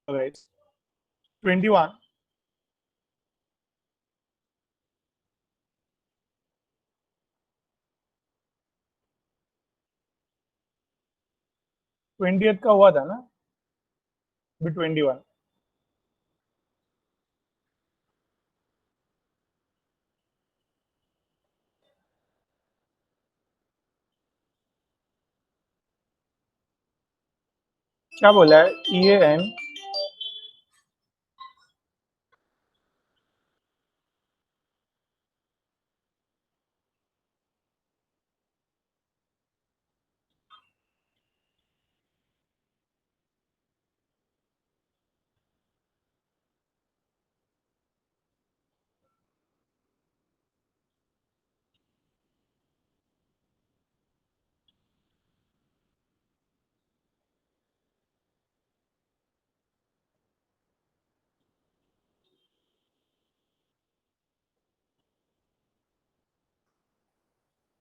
Right. 21. Twentieth का हुआ था ना, अभी 21। क्या बोला है? EAN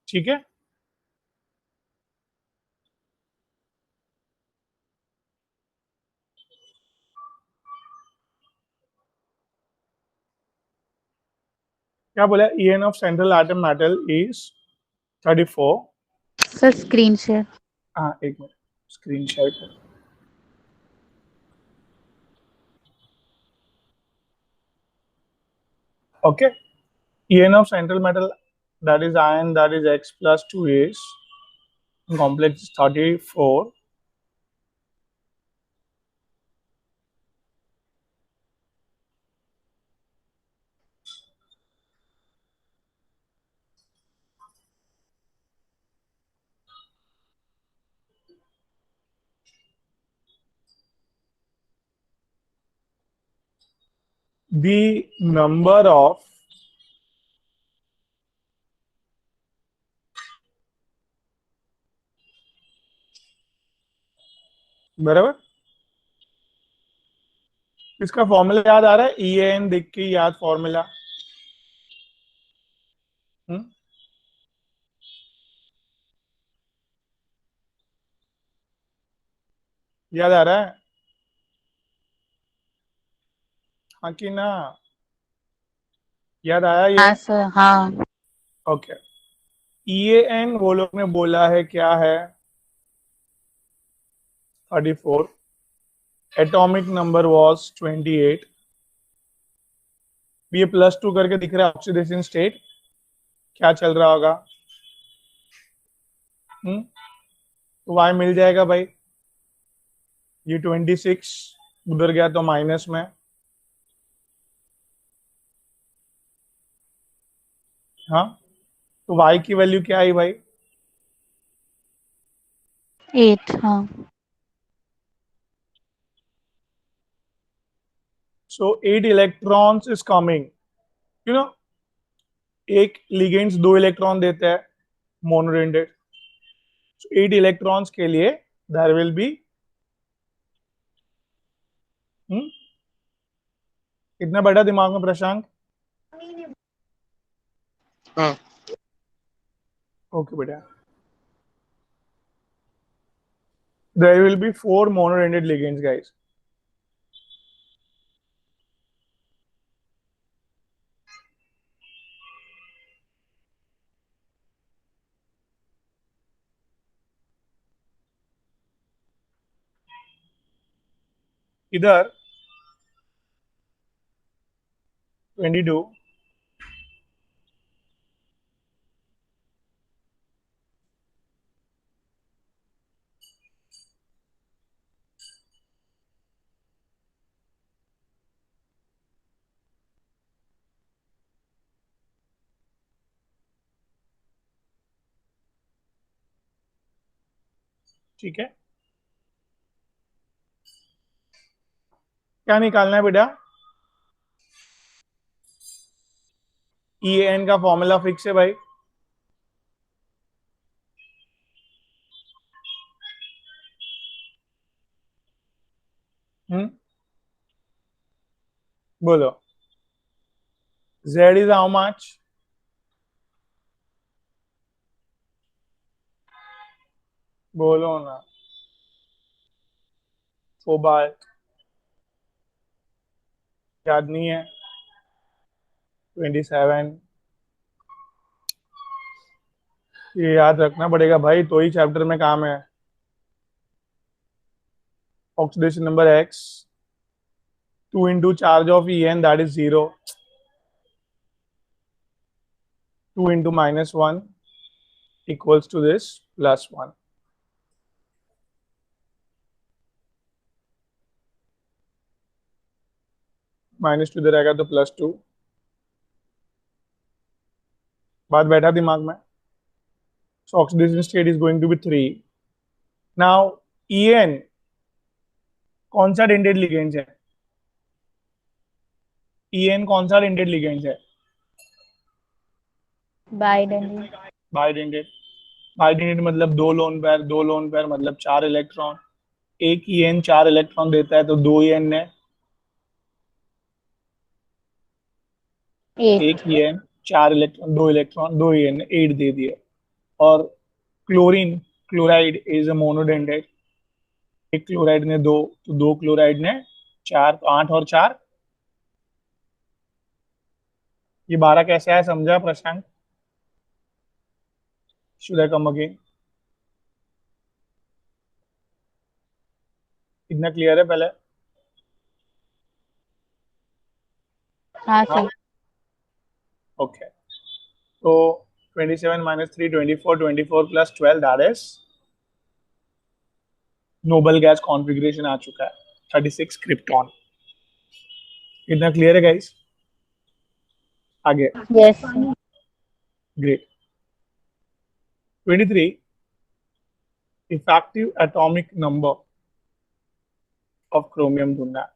ठीक है। क्या बोला? EN of central atom metal is 34। Sir screen share. हाँ, एक मिनट, स्क्रीन शेयर कर। Okay. EN of central metal, that is iron, that is X plus 2 is complex is 34. The number of बराबर, इसका formula याद आ रहा है? EN देख के याद फॉर्मूला। याद आ रहा है? हाँ कि ना? याद आया ये? हाँ सर, हाँ। ओके। EAN वो लोग ने बोला है क्या है? 34। Atomic number was 28। ये +2 करके दिख रहा है ऑक्सीडेशन स्टेट। क्या चल रहा होगा? तो y मिल जाएगा भाई। ये 26 उधर गया तो माइनस में। हाँ, तो y की वैल्यू क्या आई भाई? 8, हाँ। सो 8 electrons is coming, you know. एक लिगेंड्स 2 इलेक्ट्रॉन देता है, मोनोरेंडेड। 8 इलेक्ट्रॉन्स के लिए देयर विल बी कितना बड़ा दिमाग में प्रशांत? हाँ। ओके बेटा, there will be 4 monodentate ligands guys. इधर 22 ठीक है, क्या निकालना है बेटा? ई एन का फॉर्मूला फिक्स है भाई। बोलो, z इज हाउ मच? बोलो ना, कोबाल्ट। याद नहीं है? 27। ये याद रखना पड़ेगा भाई, तो ही चैप्टर में काम है। Oxidation number x, 2 into charge of En, that is 0, 2 into -1 equals to this +1। -2 इधर आएगा तो +2। बात बैठा दिमाग में? So oxidation state is going to be 3। Now En कौन सा डेंटेड लिगेंड है? En कौन सा डेंटेड लिगेंड है? बाइडेंडेड। बाइडेंटेड। बाइडेंटेड मतलब दो लोन पेयर, दो लोन पेयर मतलब 4 इलेक्ट्रॉन। एक En 4 इलेक्ट्रॉन देता है, तो दो En ने, एक 8। En 4 इलेक्ट्रॉन, 2 इलेक्ट्रॉन, 2 En ने 8 दे दिए। और chlorine, chloride is a monodentate. एक क्लोराइड ने दो, तो दो क्लोराइड ने चार, तो 8 और 4। ये 12 कैसे आया, समझा Prashant? Should I come again? इतना क्लियर है पहले? हाँ हाँ, सर। ओके। तो 27 - 3 24, 24 + 12 that is noble gas configuration आ चुका है, 36 क्रिप्टॉन। इतना क्लियर है गाइस? आगे, yes sir. Great. 23, effective atomic number of chromium ढूंढना है।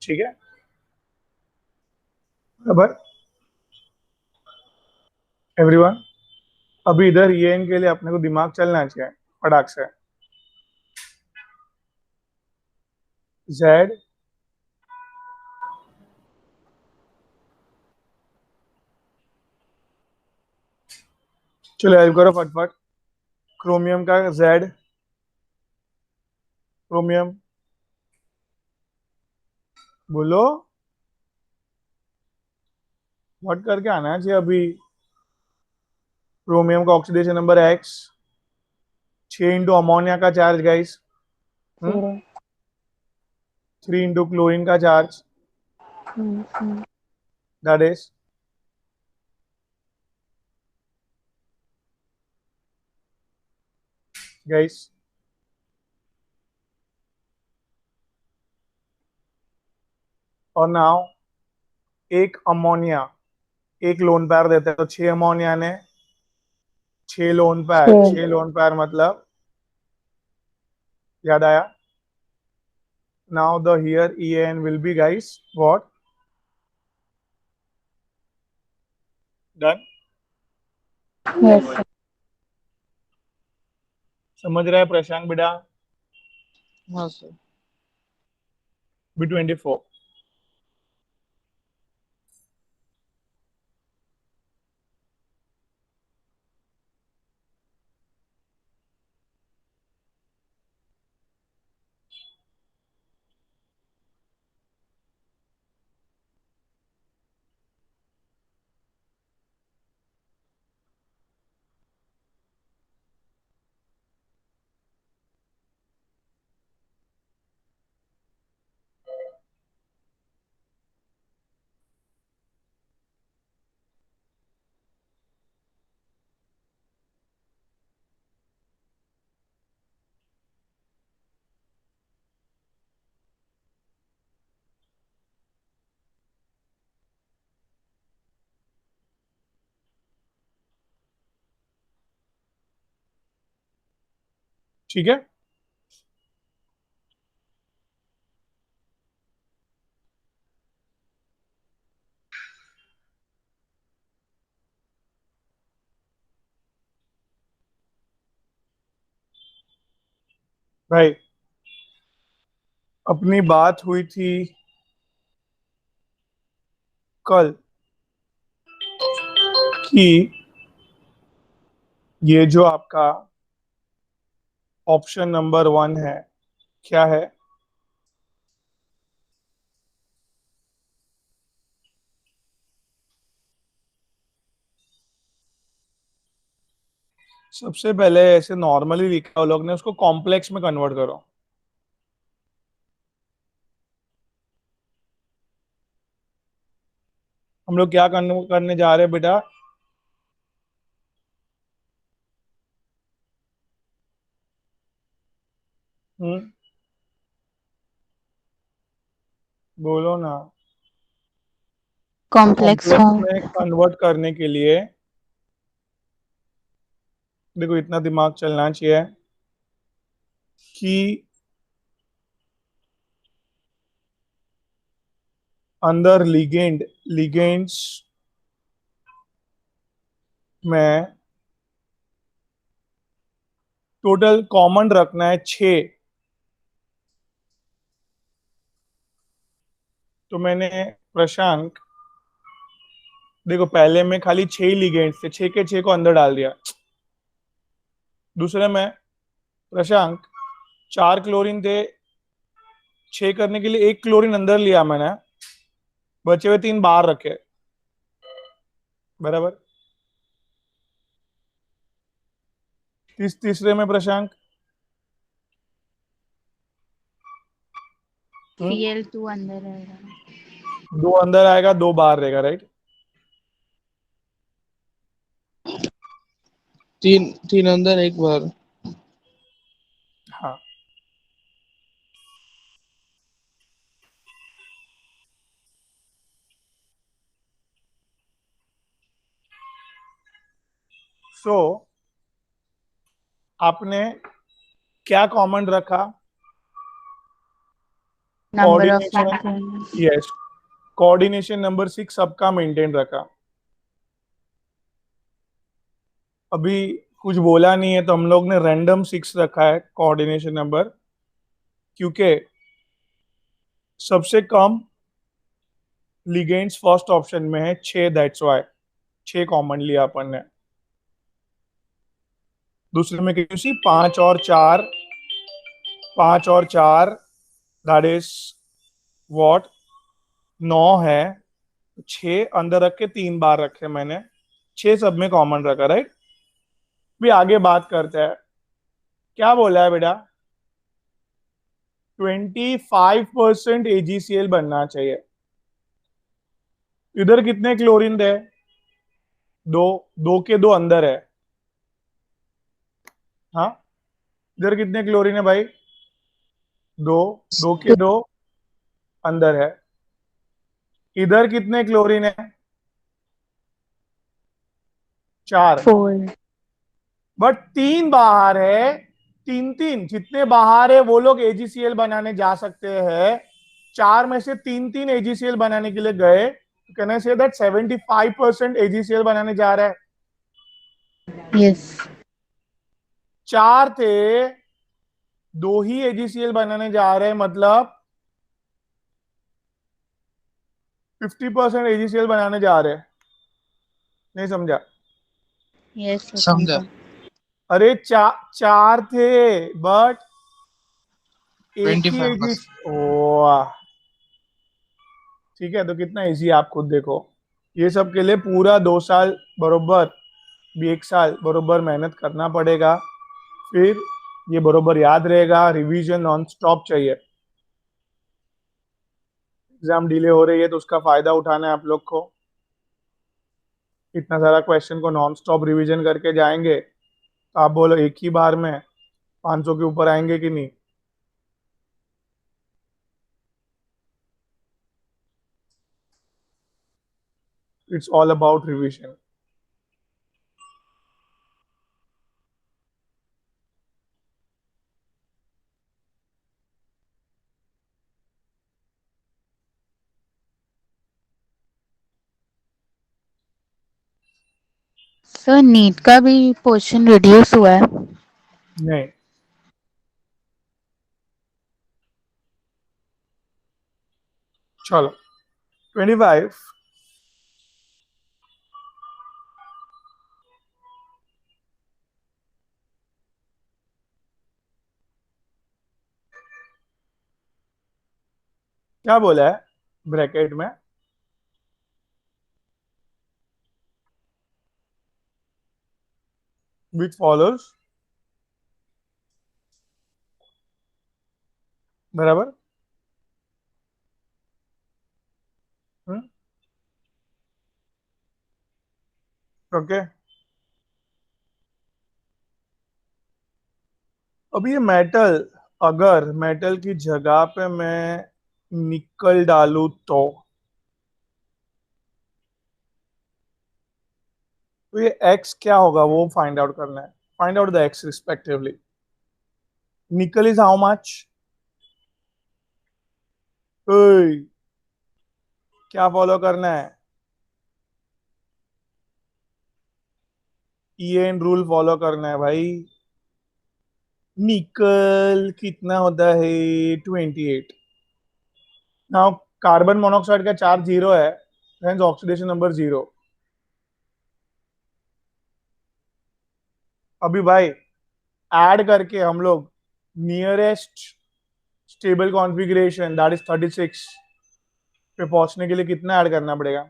ठीक है, बराबर एवरीवन। अभी इधर ये इनके लिए अपने को दिमाग चलना चाहिए फटाक से। जेड, चलो हेल्प करो फटफट। क्रोमियम का जेड, क्रोमियम, बोलो, व्हाट करके आना चाहिए अभी। क्रोमियम का oxidation number x, 6 into ammonia का चार्ज गाइस, 0। 3 इंटू क्लोरीन का चार्ज, दैट इज गाइस। और नाउ एक अमोनिया एक लोन पैर देता है, तो 6 अमोनिया ने 6 लोन पैर, 6 लोन पैर मतलब, याद आया? Now the here En will be guys what? Done? Yes sir. समझ रहा है प्रशांत बेटा? हाँ सर। B24। ठीक है, भाई अपनी बात हुई थी कल कि ये जो आपका ऑप्शन नंबर 1 है, क्या है? सबसे पहले ऐसे नॉर्मली लिखा लोग ने, उसको कॉम्प्लेक्स में कन्वर्ट करो। हम लोग क्या करने जा रहे हैं बेटा? हम्म, बोलो ना। Complex complex form. में कन्वर्ट करने के लिए देखो इतना दिमाग चलना चाहिए कि अंदर लिगेंड्स में टोटल कॉमन रखना है 6। तो मैंने प्रशांक, देखो पहले में खाली 6 ही लिगेंड्स थे, 6 के 6 को अंदर डाल दिया। दूसरे में प्रशांक 4 क्लोरीन थे, 6 करने के लिए 1 क्लोरीन अंदर लिया मैंने, बचे हुए 3 बाहर रखे। बराबर। तीसरे में प्रशांक, Cl2 अंदर रहेगा। 2 अंदर आएगा, 2 बाहर रहेगा, राइट? तीन तीन अंदर एक बार। हाँ। सो आपने क्या कॉमन रखा? Number of coordination. Nucleus. Yes, coordination number 6 सबका मेंटेन रखा। अभी कुछ बोला नहीं है तो हम लोग ने रैंडम 6 रखा है कोऑर्डिनेशन नंबर, क्योंकि सबसे कम लिगेंड्स फर्स्ट ऑप्शन में है 6, दैट्स वाई 6 कॉमन लिया अपन ने। दूसरे में क्यों सी 5 और 4 दैट इज व्हाट 9 है। 6 अंदर रख के 3 बार रखे मैंने, 6 सब में कॉमन रखा, राइट? भी आगे बात करते हैं। क्या बोला है बेटा? 25% AgCl बनना चाहिए। इधर कितने क्लोरीन थे? 2, 2 के 2 अंदर है। हाँ, इधर कितने क्लोरीन है भाई? 2, 2 के 2 अंदर है। इधर कितने क्लोरीन है? 4, 4। बट 3 बाहर है। 3 3 जितने बाहर है वो लोग AgCl बनाने जा सकते हैं। 4 में से 3 AgCl बनाने के लिए गए, can I say that 75% AgCl बनाने जा रहा है। यस। 4 थे, 2 ही AgCl बनाने जा रहे हैं, मतलब 50% AgCl बनाने जा रहे हैं। नहीं समझा? यस समझा। समझा। अरे 4 थे, बट एक ही 25%। AgCl। वाह, ठीक है, तो कितना इजी आप खुद देखो। ये सब के लिए पूरा 2 साल बरोबर, भी 1 साल बरोबर मेहनत करना पड़ेगा, फिर ये बरोबर याद रहेगा। रिवीजन नॉन स्टॉप चाहिए। एग्जाम डिले हो रही है तो उसका फायदा उठाना है आप लोग को। इतना सारा क्वेश्चन को नॉन स्टॉप रिवीजन करके जाएंगे तो आप बोलो एक ही बार में 500 के ऊपर आएंगे कि नहीं? It's all about revision. Sir NEET का भी पोर्शन रिड्यूस हुआ है। नहीं, चलो 25। क्या बोला है ब्रैकेट में? विच फॉलोज, बराबर। ओके, अब ये मेटल, अगर मेटल की जगह पे मैं निकल डालूं तो ये एक्स क्या होगा वो फाइंड आउट करना है। Find out the x respectively. निकल इज हाउ मच? क्या फॉलो करना है? ईएन रूल फॉलो करना है भाई। निकल कितना होता है? 28। नाउ कार्बन मोनोऑक्साइड का चार्ज जीरो है, हेंस ऑक्सीडेशन नंबर जीरो। अभी भाई ऐड करके हम लोग nearest stable configuration that is 36 पे पहुंचने के लिए कितना ऐड करना पड़ेगा?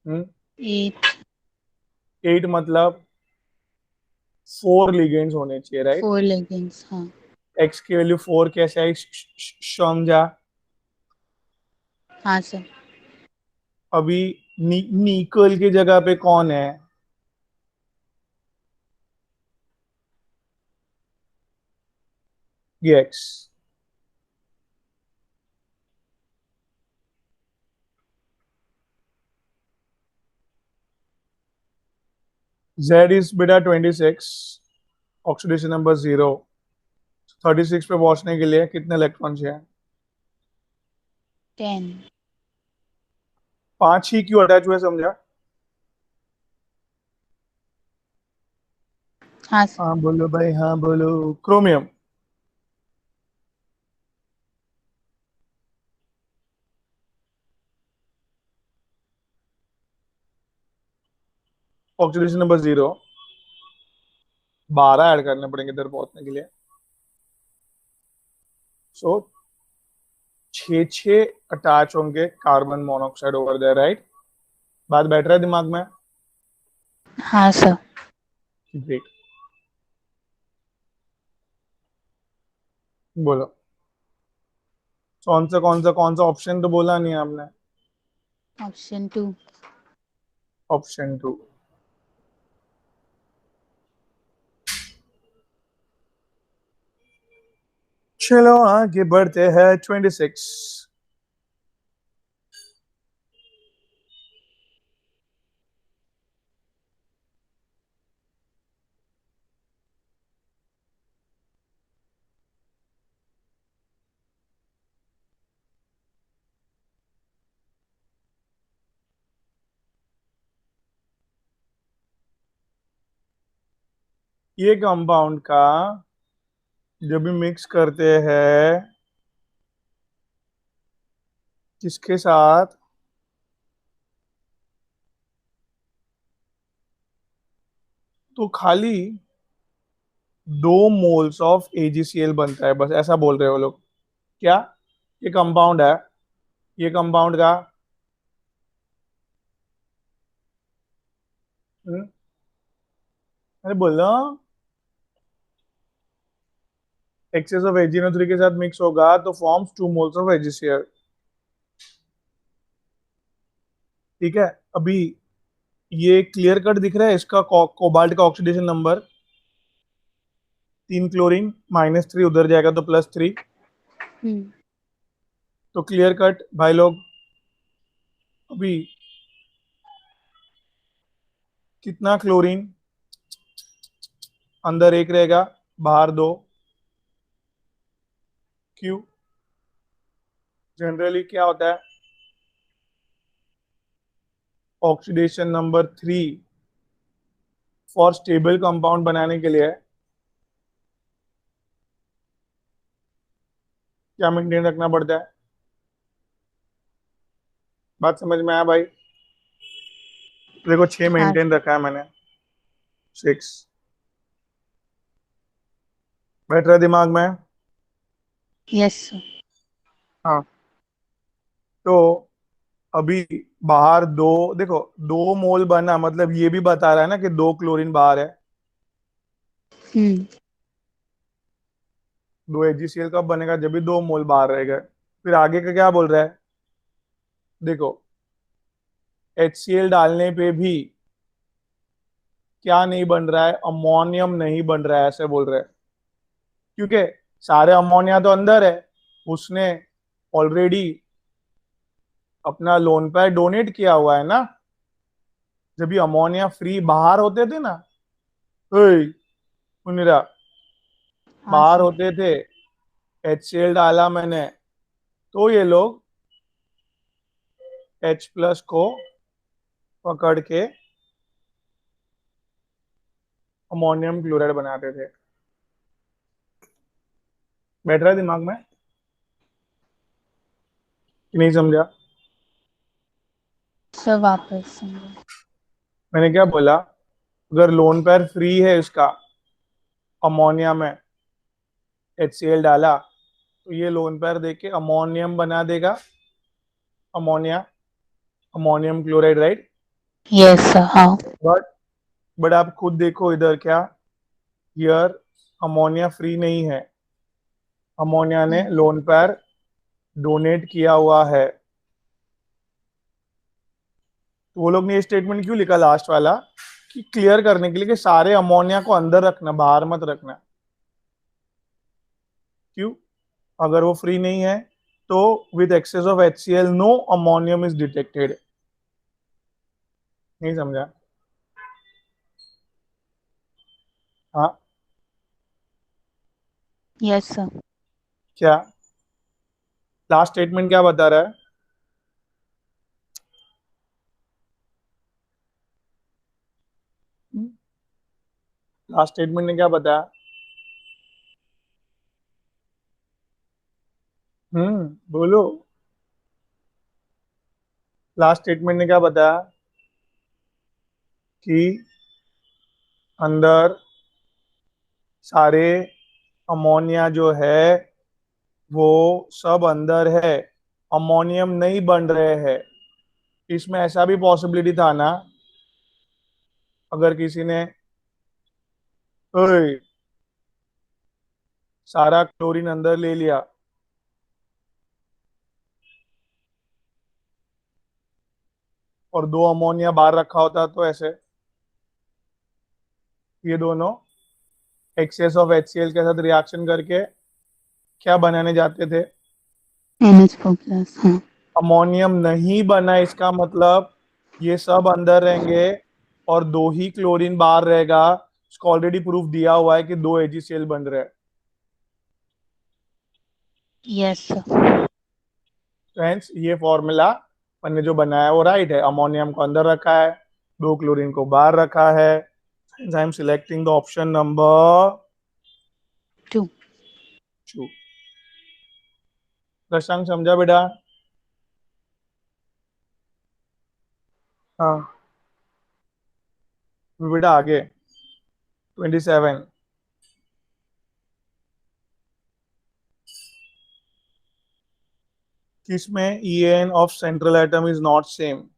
हम्म 8। 8 मतलब 4 लिगेंड्स होने चाहिए, राइट? 4 लेगिंग्स, हाँ। एक्स की वैल्यू 4 कैसे आई? समझा? हाँ सर। अभी निकल की जगह पे कौन है? ये एक्स। जेड इज बेटा 26, ऑक्सीडेशन नंबर जीरो। 36 पे पहुंचने के लिए कितने इलेक्ट्रॉन चाहिए? 10। 5 ही क्यों अटैच हुए, समझा? हाँ सर। हाँ बोलो भाई, हाँ बोलो। Chromium. Oxidation number zero. 12 add करने पड़ेंगे इधर पहुंचने के लिए। सो 6 अटैच होंगे carbon monoxide over there, right? बात बैठ रहा है दिमाग में? हाँ सर। ग्रेट। बोलो कौन सा ऑप्शन तो बोला नहीं आपने। ऑप्शन 2। Option two. चलो आगे बढ़ते हैं। 26। ये कंपाउंड का जब भी मिक्स करते हैं किसके साथ, तो खाली 2 मोल्स ऑफ AgCl बनता है, बस ऐसा बोल रहे हो लोग क्या? ये कंपाउंड है, ये कंपाउंड का हम्म, अरे बोलो। एक्सेस ऑफ AgNO3 के साथ मिक्स होगा तो फॉर्म्स 2 मोल्स ऑफ AgCl। ठीक है, अभी ये क्लियर कट दिख रहा है इसका कोबाल्ट का ऑक्सीडेशन नंबर 3 क्लोरीन, -3 उधर जाएगा तो +3। हम्म। तो क्लियर कट भाई लोग, अभी कितना क्लोरीन, अंदर एक रहेगा बाहर दो। क्यों? जनरली क्या होता है? Oxidation number 3 for stable compound बनाने के लिए क्या मेंटेन रखना पड़ता है? बात समझ में आया भाई? देखो 6 हाँ मेंटेन रखा है मैंने, 6 बैठ रहा है दिमाग में। Yes sir. हाँ, तो अभी बाहर दो, देखो 2 मोल बना, मतलब ये भी बता रहा है ना कि 2 क्लोरीन बाहर है। हम्म 2 AgCl कब बनेगा? जब भी 2 मोल बाहर रहेगा। फिर आगे का क्या बोल रहा है? देखो HCl डालने पे भी क्या नहीं बन रहा है? अमोनियम नहीं बन रहा है, ऐसे बोल रहे हैं। क्योंकि सारे अमोनिया तो अंदर है, उसने ऑलरेडी अपना लोन पैड डोनेट किया हुआ है ना। जब भी अमोनिया फ्री बाहर होते थे ना, ओए सुन रहा, हाँ बाहर सर। होते थे, HCl डाला मैंने, तो ये लोग H+ को पकड़ के अमोनियम क्लोराइड बनाते थे। बैठ रहा है दिमाग में कि नहीं समझा? सर वापस समझो। मैंने क्या बोला? अगर लोन पैर फ्री है इसका, अमोनिया में HCl डाला, तो ये लोन पैर देके अमोनियम बना देगा, ammonia, ammonium chloride, right? Yes sir. हाँ। बट बट आप खुद देखो इधर क्या, हियर अमोनिया फ्री नहीं है, अमोनिया ने लोन पैर डोनेट किया हुआ है। तो वो लोग ने ये स्टेटमेंट क्यों लिखा लास्ट वाला? कि क्लियर करने के लिए कि सारे अमोनिया को अंदर रखना, बाहर मत रखना। क्यों? अगर वो फ्री नहीं है तो with excess of HCl no ammonium is detected. नहीं समझा? हाँ, यस सर। क्या लास्ट स्टेटमेंट क्या बता रहा है? लास्ट स्टेटमेंट ने क्या बताया? बोलो। लास्ट स्टेटमेंट ने क्या बताया? कि अंदर सारे अमोनिया जो है वो सब अंदर है, अमोनियम नहीं बन रहे हैं। इसमें ऐसा भी पॉसिबिलिटी था ना, अगर किसी ने ओए सारा क्लोरीन अंदर ले लिया और 2 अमोनिया बाहर रखा होता, तो ऐसे ये दोनों एक्सेस ऑफ HCl के साथ रिएक्शन करके क्या बनाने जाते थे? NH4+। हाँ। अमोनियम नहीं बना, इसका मतलब ये सब अंदर रहेंगे और 2 ही क्लोरीन बाहर रहेगा। उसको ऑलरेडी प्रूफ दिया हुआ है कि 2 AgCl बन रहे हैं। Yes sir. फ्रेंड्स, ये फॉर्मूला अपन ने जो बनाया है वो राइट है। अमोनियम को अंदर रखा है, 2 क्लोरीन को बाहर रखा है। I am selecting the option number 2। 2। Prashant समझा बेटा? हाँ, बेटा आगे 27। किसमें EN of central atom is not same?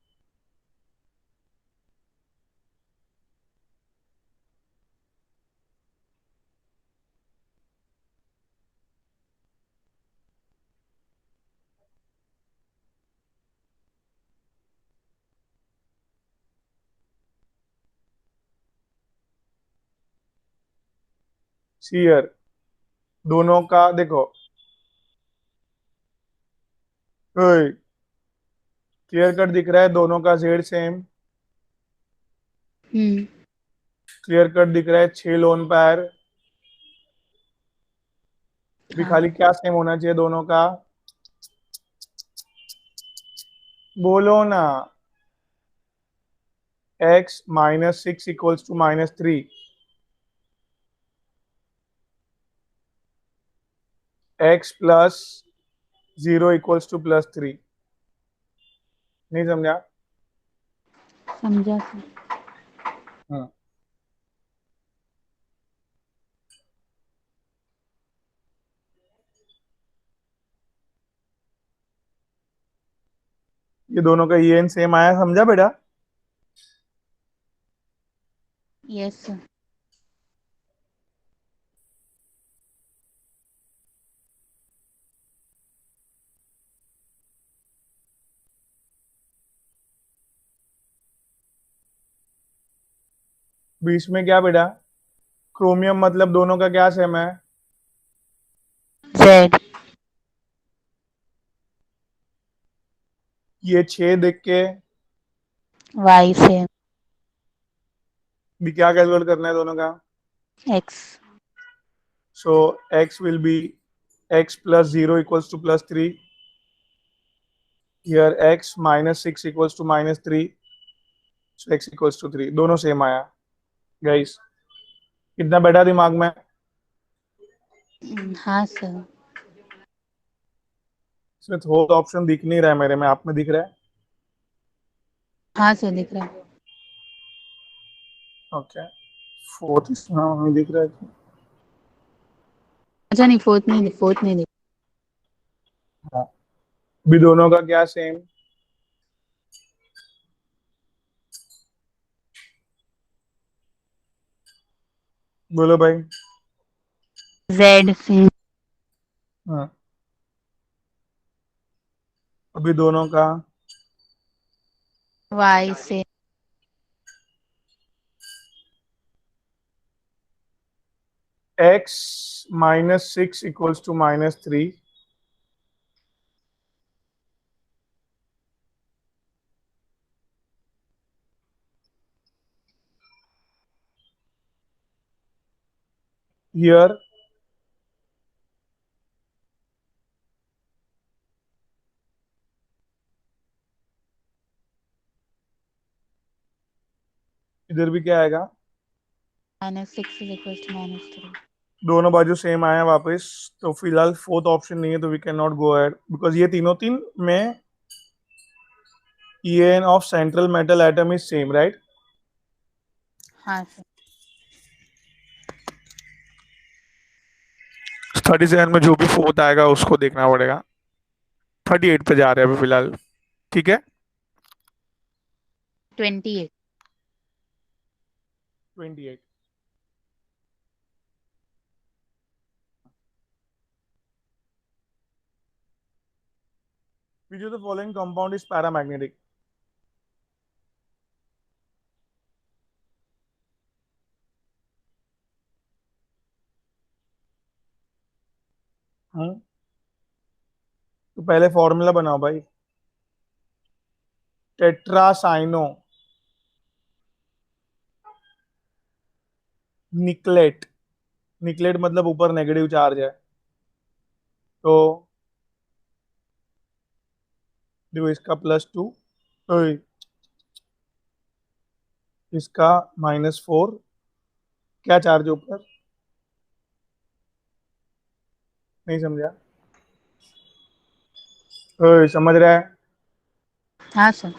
Sir, दोनों का देखो, क्लियर कट दिख रहा है दोनों का जेड सेम। हम्म क्लियर कट दिख रहा है 6 लोन पैर भी। हाँ। खाली क्या सेम होना चाहिए दोनों का? बोलो ना। x minus 6 equals to minus 3, x plus 0 equals to plus 3. नहीं समझा? समझा सर. हाँ. ये दोनों का en सेम आया, समझा बेटा? Yes sir. बीच में क्या बेटा? क्रोमियम मतलब दोनों का क्या सेम है? Z. ये 6 देख के Y से. भी क्या कैलकुलेट करना है दोनों का? X. So x will be x plus 0 equals to plus 3. Here x minus 6 equals to minus 3. So x equals to 3. दोनों सेम आया गाइस. कितना बैठा दिमाग में? हाँ सर. इसमें थोड़ा ऑप्शन दिख नहीं रहा है मेरे में, आप में दिख रहा है? हाँ सर दिख रहा है. ओके. फोर्थ इसमें नहीं दिख रहा है. अच्छा नहीं, फोर्थ नहीं दिख. हाँ. भी दोनों का क्या सेम? बोलो भाई. Z से. हाँ. अभी दोनों का Y से. x minus 6 equals to minus 3. Here इधर भी क्या आएगा? -6 is equals to -3. दोनों बाजू सेम आया वापस. तो फिलहाल फोर्थ ऑप्शन नहीं है, तो we can not go ahead because ये तीनों तीन में En of central metal atom is same, right? हाँ सर. 37 में जो भी फोर्थ आएगा उसको देखना पड़ेगा. 38 पे जा रहे हैं अभी फिलहाल. ठीक है. 28. 28. Which of the following compound is paramagnetic? हाँ. तो पहले फॉर्मूला बनाओ भाई. टेट्रासाइनो निकलेट. निकलेट मतलब ऊपर नेगेटिव चार्ज है, तो देखो इसका +2, इसका -4. क्या चार्ज है ऊपर? नहीं समझा? समझ रहा है? हाँ सर.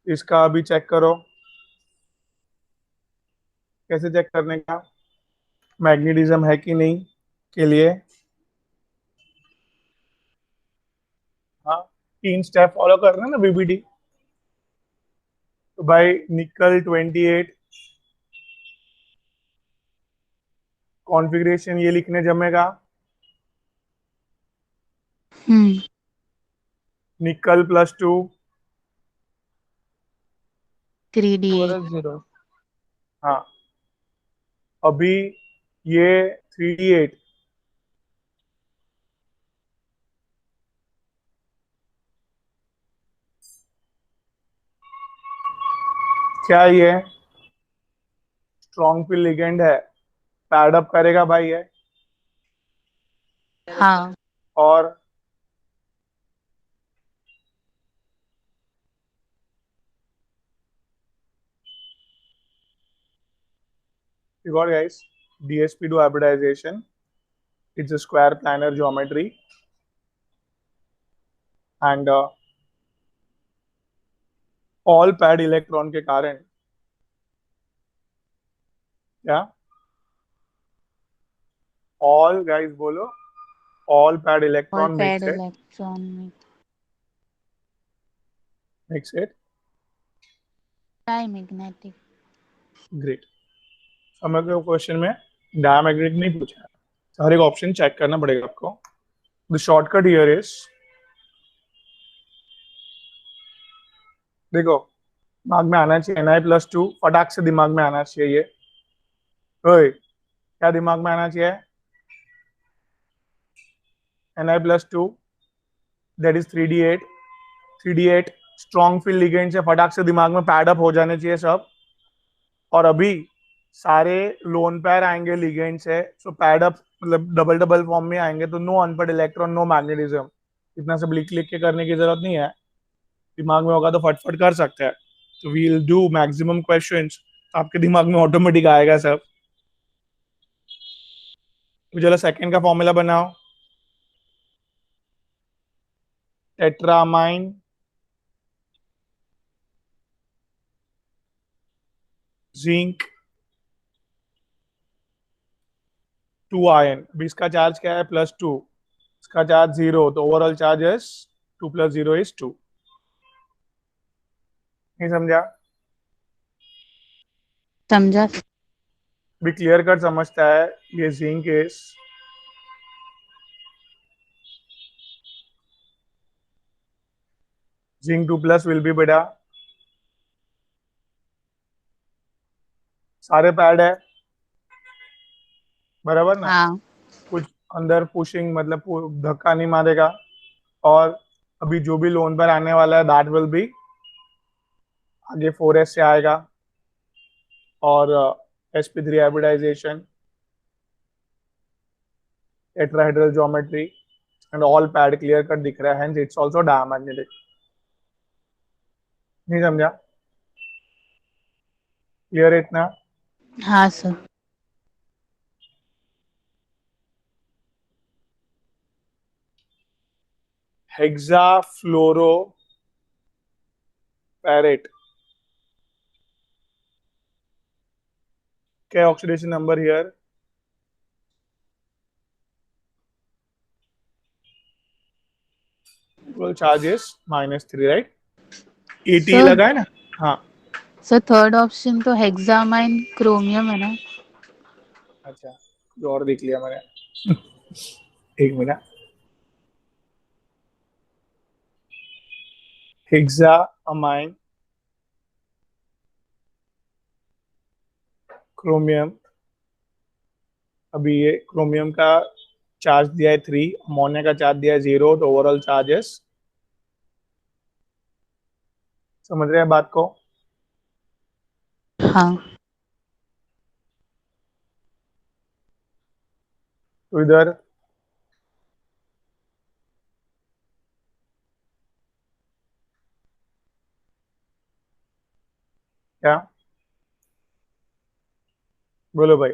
इसका अभी चेक करो. कैसे चेक करने का? मैग्नेटिज्म है कि नहीं के लिए. हाँ. 3 स्टेप फॉलो करना है ना बीबीडी. तो भाई निकल 28 कॉन्फ़िगरेशन ये लिखने जमेगा. हम्म. निकल +2 3D8. 0. हाँ. अभी ये 3D8 क्या ये स्ट्रॉन्ग फील्ड लिगेंड है, पैड अप करेगा भाई ये. हाँ. और You got, guys? DsP2 hybridization. It's a square planar geometry, and all paired electron के कारण क्या? All, guys बोलो. All paired All electron paired makes electron it diamagnetic. Great. समझ लो, क्वेश्चन में डायमैग्नेटिक नहीं पूछा है. हर एक ऑप्शन चेक करना पड़ेगा आपको. द शॉर्टकट हियर इज, देखो, दिमाग में आना चाहिए Ni+2. फटाक से दिमाग में आना चाहिए ये. ओए, क्या दिमाग में आना चाहिए? Ni+2, that is 3d8. 3d8 strong field ligand से फटाक से दिमाग में पैड अप हो जाने चाहिए सब. और अभी सारे लोन पेयर आएंगे लिगेंड से, सो पैड अप मतलब डबल डबल फॉर्म में आएंगे, तो no unpaired electron, no magnetism. इतना सब लिख लिख के करने की जरूरत नहीं है. दिमाग में होगा तो फटफट कर सकते हैं. तो we will do maximum questions, आपके दिमाग में ऑटोमेटिक आएगा सब. तो चलो सेकंड का फॉर्मूला बनाओ. टेट्रामाइन जिंक 2 आयन. अभी इसका चार्ज क्या है? +2. इसका चार्ज 0, तो ओवरऑल चार्ज इज 2 + 0 इज 2. नहीं समझा? समझा? भी क्लियर कट समझता है. ये zinc is zinc 2+ will be बेटा, सारे पैड है बराबर ना. हाँ. कुछ अंदर पुशिंग मतलब धक्का नहीं मारेगा. और अभी जो भी लोन पर आने वाला है दैट विल बी आगे 4s से आएगा. और sp3 hybridization, tetrahedral geometry, and all paired clear cut दिख रहा है. Hence it's also diamagnetic. नहीं समझा? क्लियर है इतना? हाँ सर. हेक्साफ्लोरोपैरेट, क्या oxidation number here? Charges -3, right? ATE sir, लगा है ना. हाँ. सर थर्ड ऑप्शन तो हेक्सामाइन क्रोमियम है ना? अच्छा, जो और देख लिया मैंने. एक मिनट. हेक्सामाइन क्रोमियम. अभी ये क्रोमियम का चार्ज दिया है 3, अमोनिया का चार्ज दिया है 0, तो ओवरऑल चार्जेस. समझ रहे हैं बात को? हाँ. तो इधर क्या बोलो भाई?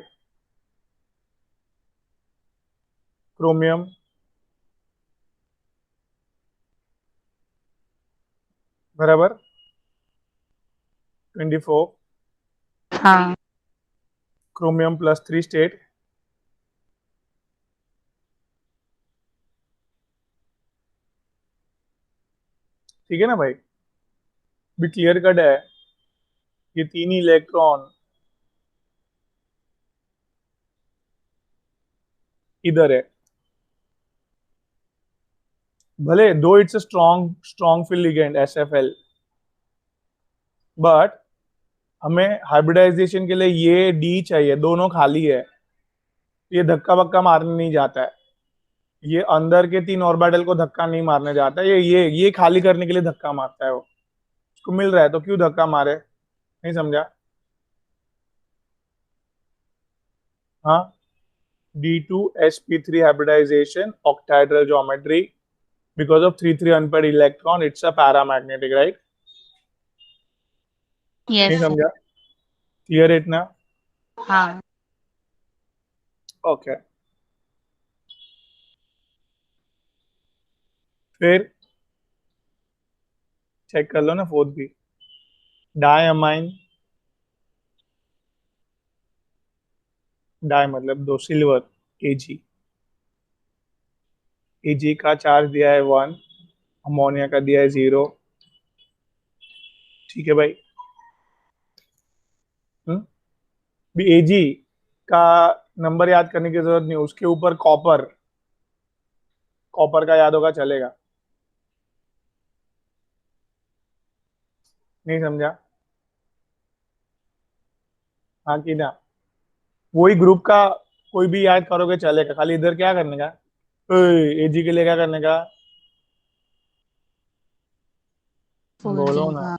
क्रोमियम बराबर 24, हाँ. Chromium +3 state. ठीक है ना भाई? भी क्लियर कट है. ये 3 इलेक्ट्रॉन इधर है. भले दो it's a strong field ligand SFL, but हमें हाइब्रिडाइजेशन के लिए ये D चाहिए. दोनों खाली है, ये धक्का बक्का मारने नहीं जाता है. ये अंदर के 3 ऑर्बिटल को धक्का नहीं मारने जाता है. ये खाली करने के लिए धक्का मारता है. वो उसको मिल रहा है तो क्यों धक्का मारे? नहीं समझा? हाँ. D2sp3 hybridization, octahedral geometry, because of 3 unpaired electron, it's a paramagnetic, right? नहीं यस सर. समझा? क्लियर है इतना? हाँ. ओके, फिर चेक कर लो ना फोर्थ भी, डायमाइन, डाई मतलब दो, सिल्वर, Ag, Ag का चार्ज दिया है 1, अमोनिया का दिया है 0। ठीक है भाई। भी Ag का नंबर याद करने की जरूरत नहीं, उसके ऊपर कॉपर, कॉपर का याद होगा चलेगा। नहीं समझा? हाँ कि ना? वही ग्रुप का कोई भी याद करोगे चलेगा, खाली इधर क्या करने का, Ag के लिए क्या करने का, बोलो फोल्डिंग, ना। हाँ।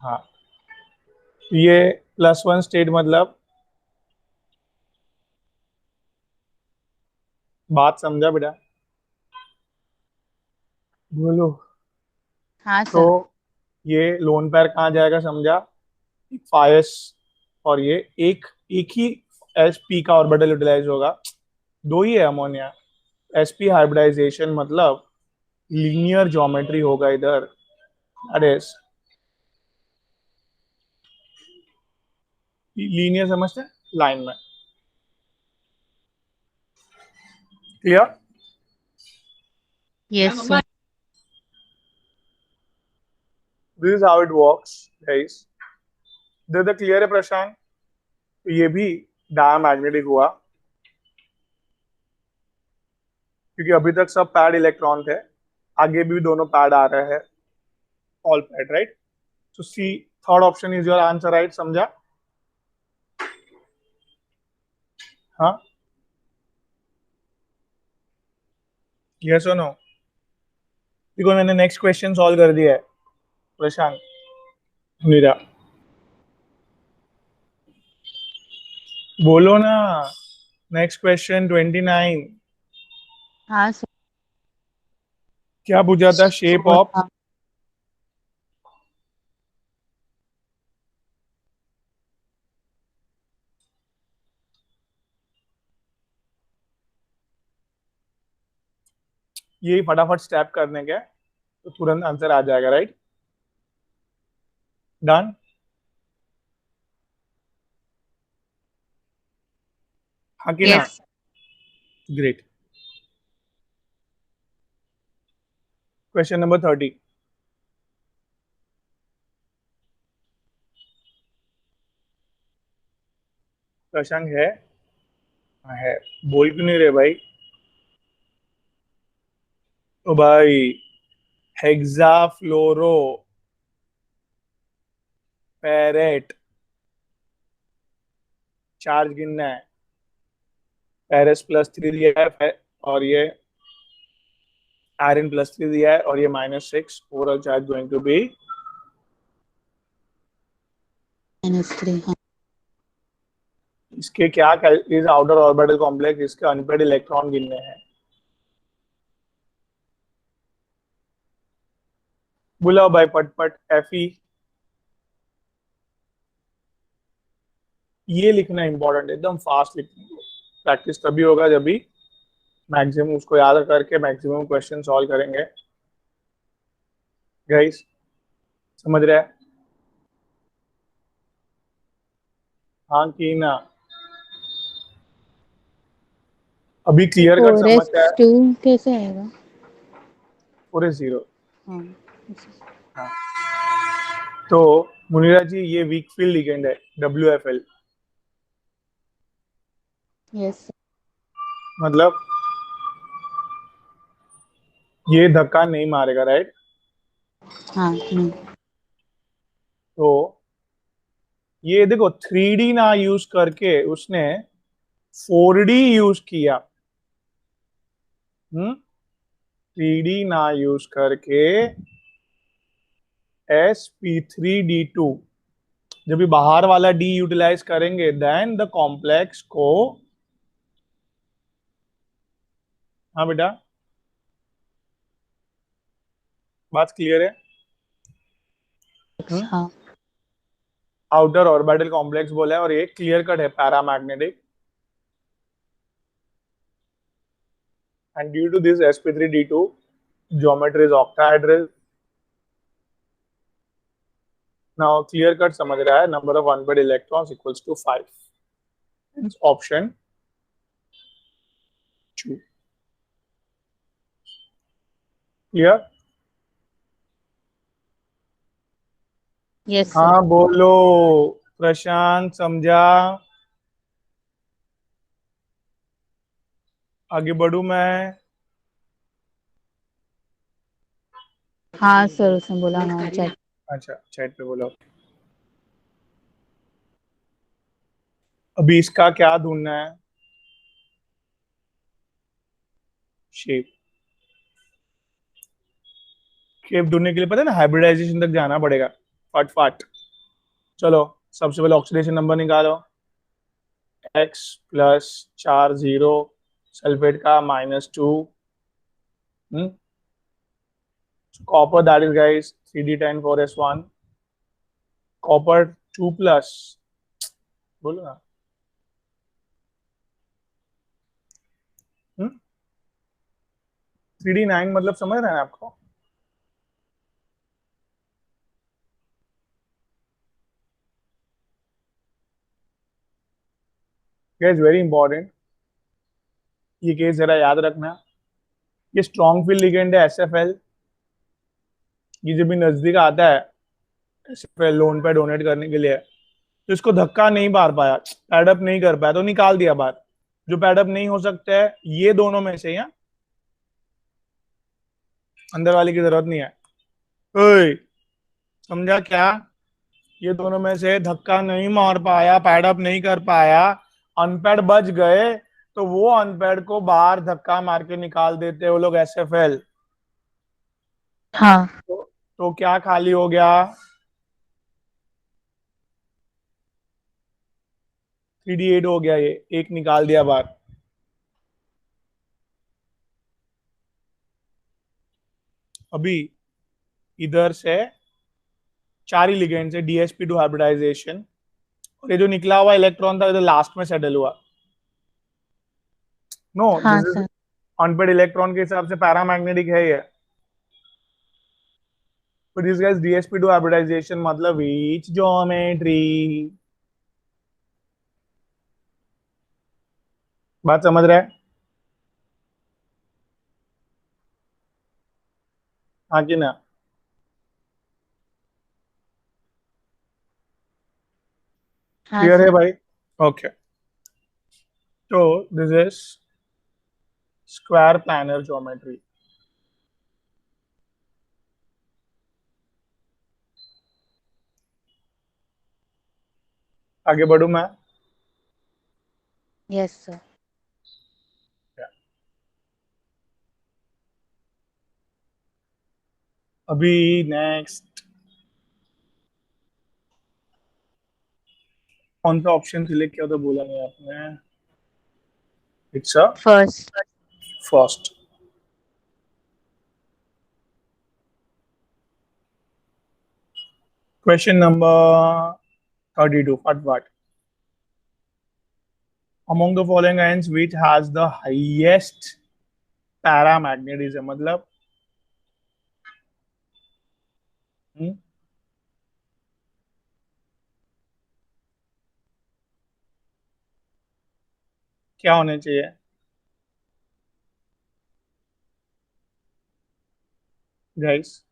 हाँ, ये +1 स्टेट मतलब, बात समझा बेटा? बोलो। हाँ तो सर। ये लोन पैर कहाँ जाएगा समझा? एक फायस, और ये एक एक ही sp का ऑर्बिटल यूटिलाइज होगा, दो ही है अमोनिया। sp हाइब्रिडाइजेशन मतलब लीनियर ज्योमेट्री होगा इधर, अरे लीनियर समझते हैं, लाइन में। Clear? Yes sir. This is how it works guys. They clear है प्रशांत? तो ये भी डायमैग्नेटिक हुआ, क्योंकि अभी तक सब पैड इलेक्ट्रॉन थे, आगे भी दोनों पैड आ रहे हैं, ऑल पैड, राइट? तो see, third option is your answer, right? समझा? हाँ, यस और नो? देखो मैंने नेक्स्ट क्वेश्चन सॉल्व कर दिया है प्रशांत, मीरा, बोलो ना। नेक्स्ट क्वेश्चन 29, हाँ सर। क्या पूछा था? शेप ऑफ, ये फटाफट स्टेप करने के तो तुरंत आंसर आ जाएगा, राइट? डन? हाँ कि ना? यस। ग्रेट। क्वेश्चन नंबर 30, प्रशांत है? हाँ है। बोल क्यों नहीं रहे भाई? ओ भाई, हेक्साफ्लोरो पैरेट, चार्ज गिनना है। पेरिस +3 दिया है, और ये आयरन +3 दिया है, और ये -6, overall charge going to be, -3, हाँ। इसके क्या, इज आउटर ऑर्बिटल कॉम्प्लेक्स, इसके अनपेड इलेक्ट्रॉन गिनने हैं। बुलाओ भाई पटपट, Fe। ये लिखना इंपॉर्टेंट, एकदम फास्ट लिखना। प्रैक्टिस तभी होगा जब भी मैक्सिमम उसको याद करके मैक्सिमम क्वेश्चन सॉल्व करेंगे। गाइस, समझ रहे हैं? हाँ कि ना? अभी क्लियर कट फोर समझ एस है? टू कैसे आएगा? पूरे 0। हाँ। हाँ, तो मुनीरा जी ये वीक फील्ड लिगेंड है, WFL, यस सर। मतलब ये धक्का नहीं मारेगा, राइट? हाँ, नहीं। तो ये देखो 3D ना यूज करके उसने 4D यूज किया। 3D ना यूज करके sp3d2, जब भी बाहर वाला D यूटिलाइज करेंगे देन द कॉम्प्लेक्स को, हाँ बेटा, बात क्लियर है? हाँ। आउटर ऑर्बिटल कॉम्प्लेक्स बोला है, और ये क्लियर कट है paramagnetic. and due to this sp3d2 geometry is octahedral. Now clear cut समझ रहा है, number of unpaired electrons equals to 5. Hence option 2. Clear? Yes, sir. हाँ बोलो प्रशांत, समझा? आगे बढ़ू मैं? हाँ सर, उसने बोला हाँ चैट। अच्छा चैट पे बोला। अभी इसका क्या ढूंढना है? शेप। शेप ढूंढने के लिए पता है ना, हाइब्रिडाइजेशन तक जाना पड़ेगा फट फट। चलो सबसे पहले ऑक्सीडेशन नंबर निकालो। x प्लस 4 0, सल्फेट का -2, copper that is guys 3d10 4s1, copper 2 plus, बोलो ना 3d9 मतलब समझ रहे हैं आपको? गाइस वेरी इंपॉर्टेंट, ये केस जरा याद रखना। ये स्ट्रॉन्ग फील्ड लिगेंड है SFL। ये जब भी नजदीक आता है SFL लोन पे डोनेट करने के लिए, तो इसको धक्का नहीं मार पाया, पैडअप नहीं कर पाया, तो निकाल दिया बाहर। जो पैडअप नहीं हो सकता है ये दोनों में से, या अंदर वाले की जरूरत नहीं है। ओए, समझा क्या? ये दोनों में से धक्का नहीं मार पाया, पैडअप नहीं कर पाया, अनपैड बच गए, तो वो अनपैड को बाहर धक्का मार के निकाल देते हैं वो लोग SFL। हाँ तो क्या खाली हो गया? 3d8 हो गया, ये एक निकाल दिया बाहर। अभी इधर से 4 ही लिगेंड से DsP2 हाइब्रिडाइजेशन, और ये जो निकला हुआ इलेक्ट्रॉन था इधर लास्ट में सेटल हुआ। नो, हाँ this is sir. Unpaired electron के हिसाब से पैरामैग्नेटिक है ये। तो दिस गाइस DsP2 हाइब्रिडाइजेशन मतलब विच ज्योमेट्री? बात समझ रहा है? हाँ कि ना? हाँ क्लियर है सर। भाई? ओके, तो this is square planar geometry. आगे बढ़ू मैं? Yes sir. अभी नेक्स्ट कौन सा ऑप्शन सिलेक्ट किया तो बोला नहीं आपने? It's a first. First. Question number 32. What? Among the following ions, which has the highest paramagnetism? मतलब हम्म, क्या होने चाहिए गाइस?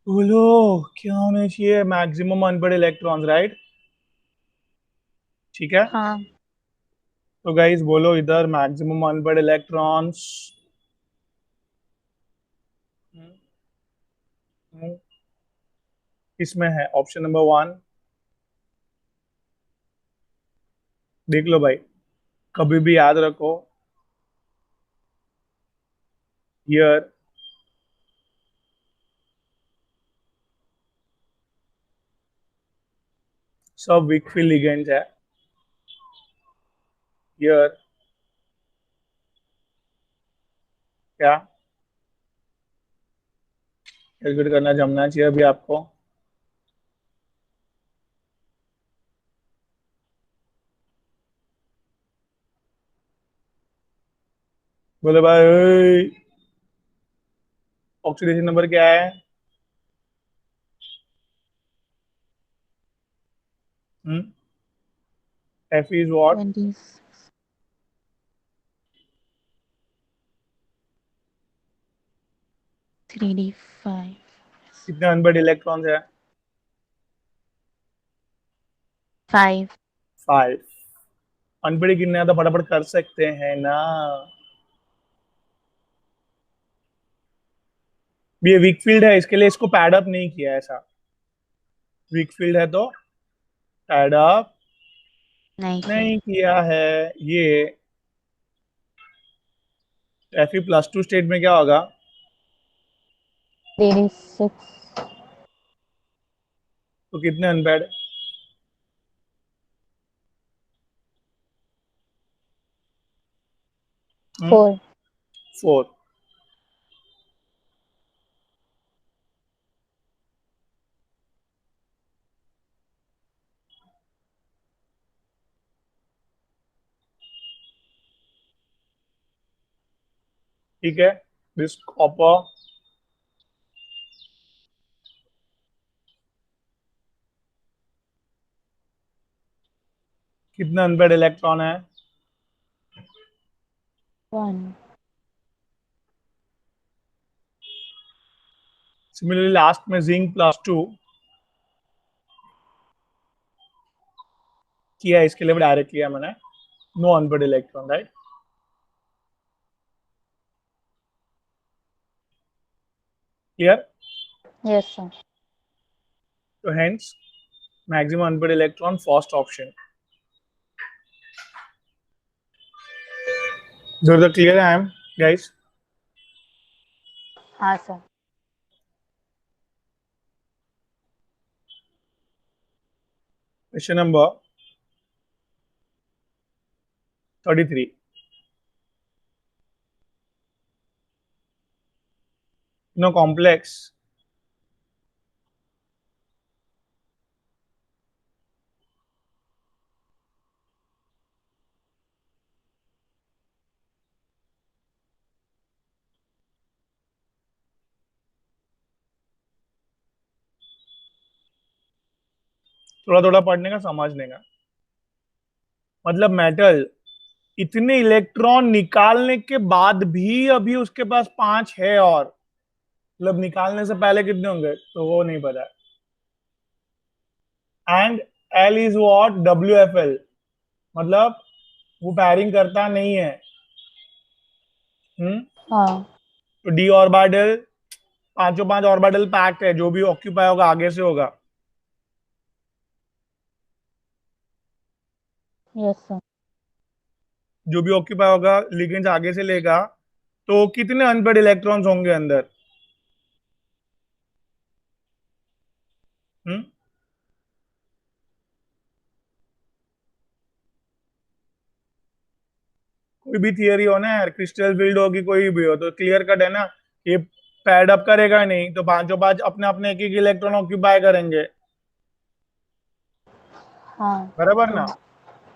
बोलो, क्या होने चाहिए? Maximum unpaired electrons, right? ठीक है, हाँ तो गाइस बोलो इधर मैक्सिमम अनपेड इलेक्ट्रॉन्स किसमें है? ऑप्शन नंबर 1, देख लो भाई, कभी भी याद रखो, हियर सब वीक फील्ड लिगेंड्स है। हियर क्या कैलकुलेट करना जमना चाहिए अभी आपको? बोले भाई ऑक्सीडेशन नंबर क्या है? F is what? 20, 3d5, कितने अनपेड इलेक्ट्रॉन्स है? 5, 5। अनपेड कितने हैं तो फटाफट कर सकते हैं ना। ये वीक फील्ड है, इसके लिए इसको पैड अप नहीं किया ऐसा। वीक फील्ड है तो पैड अप नहीं किया। नहीं किया है। ये एफ +2 स्टेट में क्या होगा? 3d6, तो कितने अनपैड? 4, 4। ठीक है। दिस कॉपर कितने अनपैड इलेक्ट्रॉन है? 1, सिमिलरली लास्ट में जिंक +2 किया, इसके लिए भी डायरेक्ट किया मैंने। No unpaired electron, right? Clear? yes sir. तो hence maximum unpaired electron first option. जो क्लियर आई एम गाइस? हाँ sir. Question number 33। No complex थोड़ा थोड़ा पढ़ने का, समझने का। मतलब मेटल इतने इलेक्ट्रॉन निकालने के बाद भी अभी उसके पास 5 है, और मतलब निकालने से पहले कितने होंगे तो वो नहीं पता। And L is what? WFL, मतलब वो पैरिंग करता नहीं है। हम्म। हाँ तो डी ऑर्बिटल, पांचों 5 ऑर्बिटल पैक्ड है, जो भी ऑक्यूपाई होगा आगे से होगा। yes sir. जो भी ऑक्यूपाई होगा लिगेंड्स आगे से लेगा। तो कितने अनपेड इलेक्ट्रॉन्स होंगे अंदर? हम्म। कोई भी थियरी हो ना यार, क्रिस्टल फील्ड होगी कोई भी हो, तो क्लियर कट है ना। ये पैड अप करेगा नहीं तो पांचों 5 अपने अपने एक एक इलेक्ट्रॉन ऑक्यूपाई करेंगे, हाँ बराबर तो ना?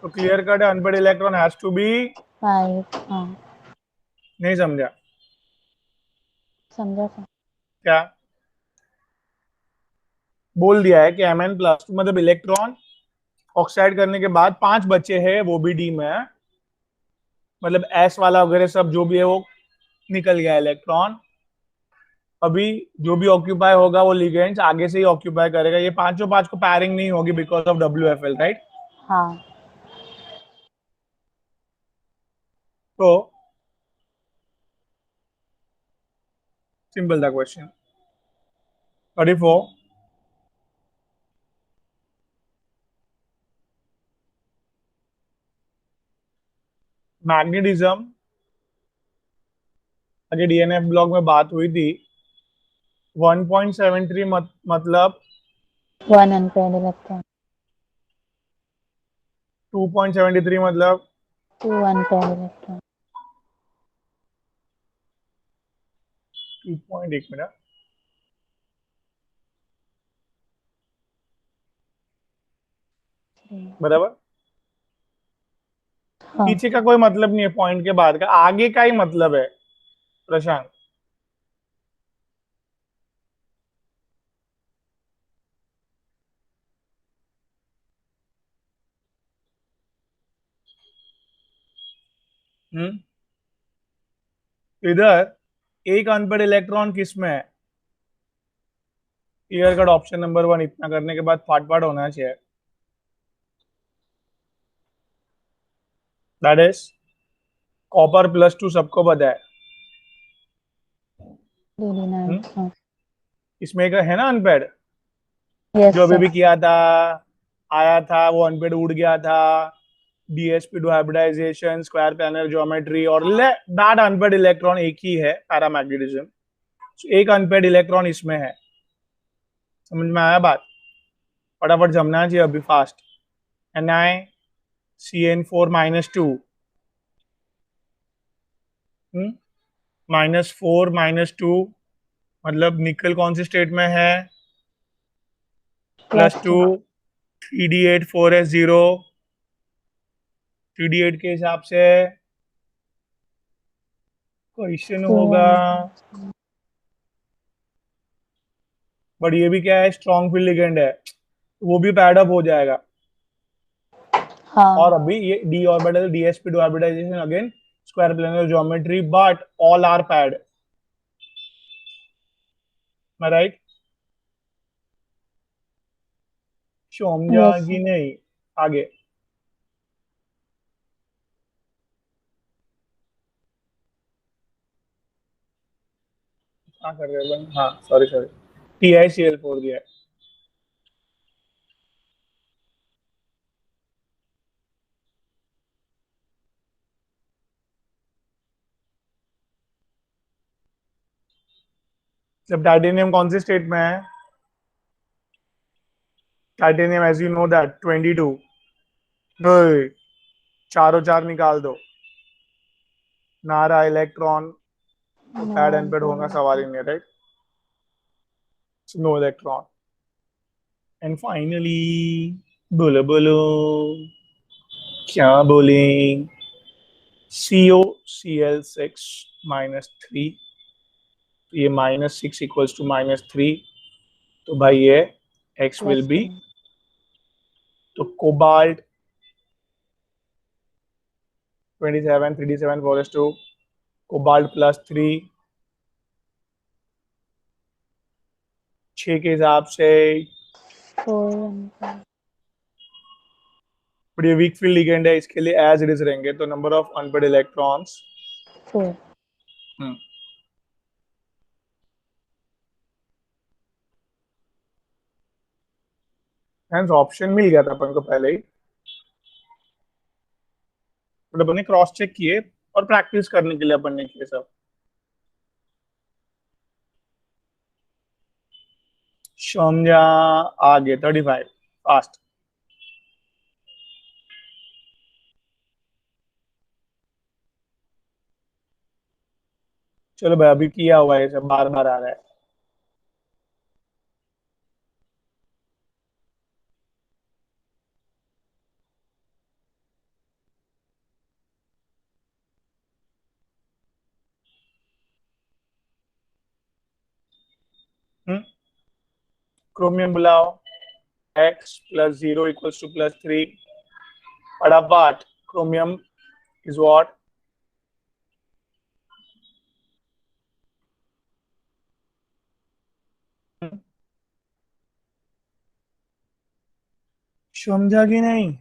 तो क्लियर कट है, unpaired electron has to be. 5, हाँ नहीं समझा समझा सर। क्या? बोल दिया है कि Mn+2 मतलब इलेक्ट्रॉन ऑक्साइड करने के बाद 5 बचे हैं, वो भी डी में है। मतलब एस वाला वगैरह सब जो भी है वो निकल गया इलेक्ट्रॉन। अभी जो भी ऑक्यूपाई होगा वो लिगेंड्स आगे से ही ऑक्यूपाई करेगा। ये पांचों 5 को पैरिंग नहीं होगी बिकॉज ऑफ WFL, राइट? हाँ तो सिंपल था क्वेश्चन। 34। मैग्नेटिज्म, अगर DNF ब्लॉक में बात हुई थी। 1.73 मतलब 1 unpaired electron, 2.73 मतलब 2 unpaired electron, 2. 1 मिनट, 3, बराबर। हाँ पीछे का कोई मतलब नहीं है, पॉइंट के बाद का, आगे का ही मतलब है प्रशांत। हम्म इधर एक अनपढ़ इलेक्ट्रॉन किस में है? Clear cut option number 1। इतना करने के बाद फाट फाट होना चाहिए। दैट इज कॉपर +2, सबको पता है। हम्म? हाँ इसमें एक है ना अनपेड, यस जो अभी सर भी किया था, आया था वो अनपेड, उड़ गया था। DsP2 hybridization, square planar geometry, और दैट अनपेड इलेक्ट्रॉन एक ही है, पैरामैग्नेटिज्म। एक अनपेड इलेक्ट्रॉन इसमें है। समझ में आया बात? फटाफट जमना चाहिए अभी, फास्ट। NiCN4-2, -4 -2, मतलब निकल कौन सी स्टेट में है? +2, 3D8 4s0। 3D8 के हिसाब से क्वेश्चन होगा, बट ये भी क्या है, स्ट्रॉन्ग फील्ड लिगेंड है, वो भी पैड अप हो जाएगा। और हाँ अभी ये d orbital DsP2 hybridization, again square planar geometry, but all are paired. मैं राइट? समझा यस कि नहीं? आगे क्या कर रहे हैं? हाँ सॉरी सॉरी, TiCl4 दिया है। जब टाइटेनियम कौन सी स्टेट में है? Titanium as you know that 22। ओए, चारों चार निकाल दो, नारा इलेक्ट्रॉन, तो नो पैड एंड पैड होगा, सवाल ही अनपेड नहीं, right? No electron. And finally, बोलो बोलो, क्या बोले? COCl6-3, ये -6 = -3, तो भाई ये X विल बी, +3 तो कोबाल्ट 27 3D7 4s2, कोबाल्ट +3, 6 के हिसाब से। 4 अनपेड बट ये वीक फील्ड लिगेंड है, इसके लिए एज इट इज रहेंगे, तो number of unpaired electrons 4 hence option मिल गया था अपन को पहले ही, बट अपन ने क्रॉस चेक किए और प्रैक्टिस करने के लिए अपन ने किए सब। समझा? आगे 35 फास्ट। चलो भाई, अभी किया हुआ है ये सब, बार बार आ रहा है। क्रोमियम बुलाओ, X +0 = +3, फटाफट। Chromium is what? समझा कि नहीं?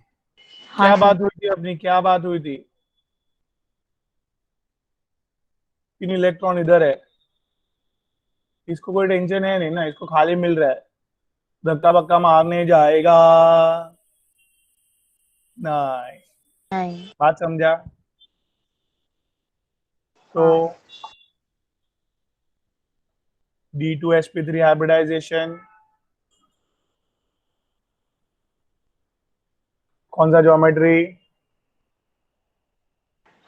हाँ क्या सर बात हुई थी अपनी, क्या बात हुई थी? 3 इलेक्ट्रॉन इधर है, इसको कोई टेंशन है नहीं ना, इसको खाली मिल रहा है, धक्का बक्का मारने जाएगा नहीं। नहीं बात समझा? तो हाँ D2sp3 हाइब्रिडाइजेशन, कौन सा ज्योमेट्री?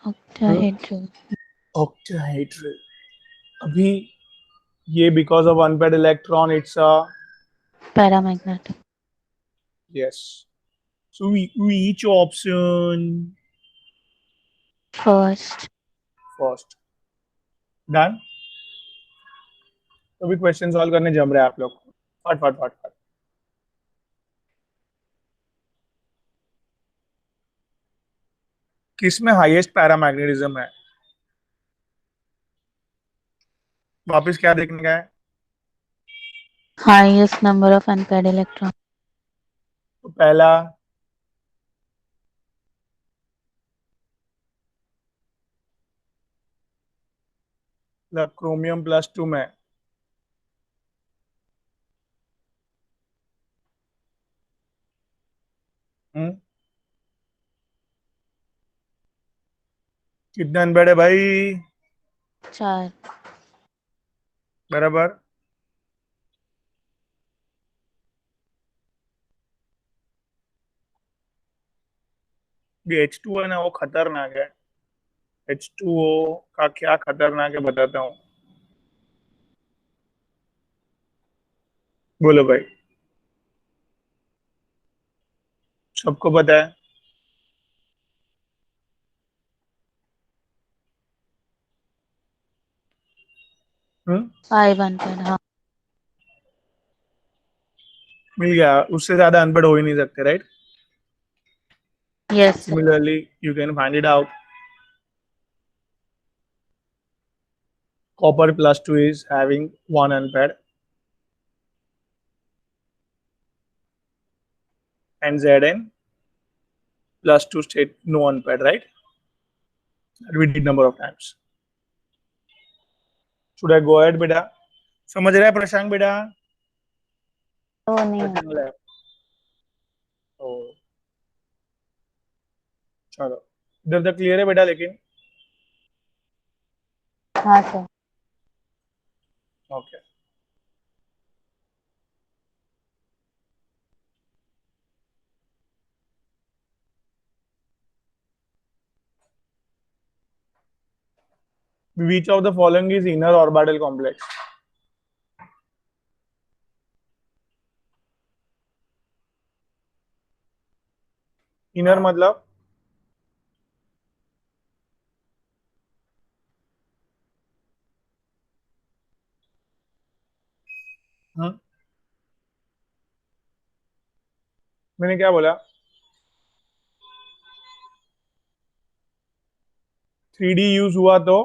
Octahedral octahedral. अभी ये because of unpaired electron, it's a, paramagnetic yes, so which option? First. First. Done. तो भी क्वेश्चन सॉल्व करने जम रहे हैं आप लोग। फट फट फट फट। किस में हाईएस्ट पैरामैग्नेटिज्म है? वापस क्या देखने का है? Highest number of unpaired electrons. तो पहला क्रोमियम +2 में हम्म कितने अनपेड है भाई? 4. बराबर। ये H2 है ना, वो खतरनाक है। H2O का क्या खतरनाक है बताता हूँ। बोलो भाई। सबको पता है। हम्म 5 unpaired. हाँ. मिल गया। उससे ज्यादा अनपढ़ हो ही नहीं सकते, right? Yes, sir. Similarly you can find it out. Copper +2 is having one unpaired, and Zn +2 state no unpaired, right? That we did number of times. Should I go ahead, बेटा? समझ रहा है प्रशांक बेटा? तो नहीं है. Second lab. ओ चलो, इधर तक क्लियर है बेटा? लेकिन हाँ sir. Okay. Which of the following is inner orbital complex? Inner मतलब हम्म मैंने क्या बोला? 3D यूज हुआ तो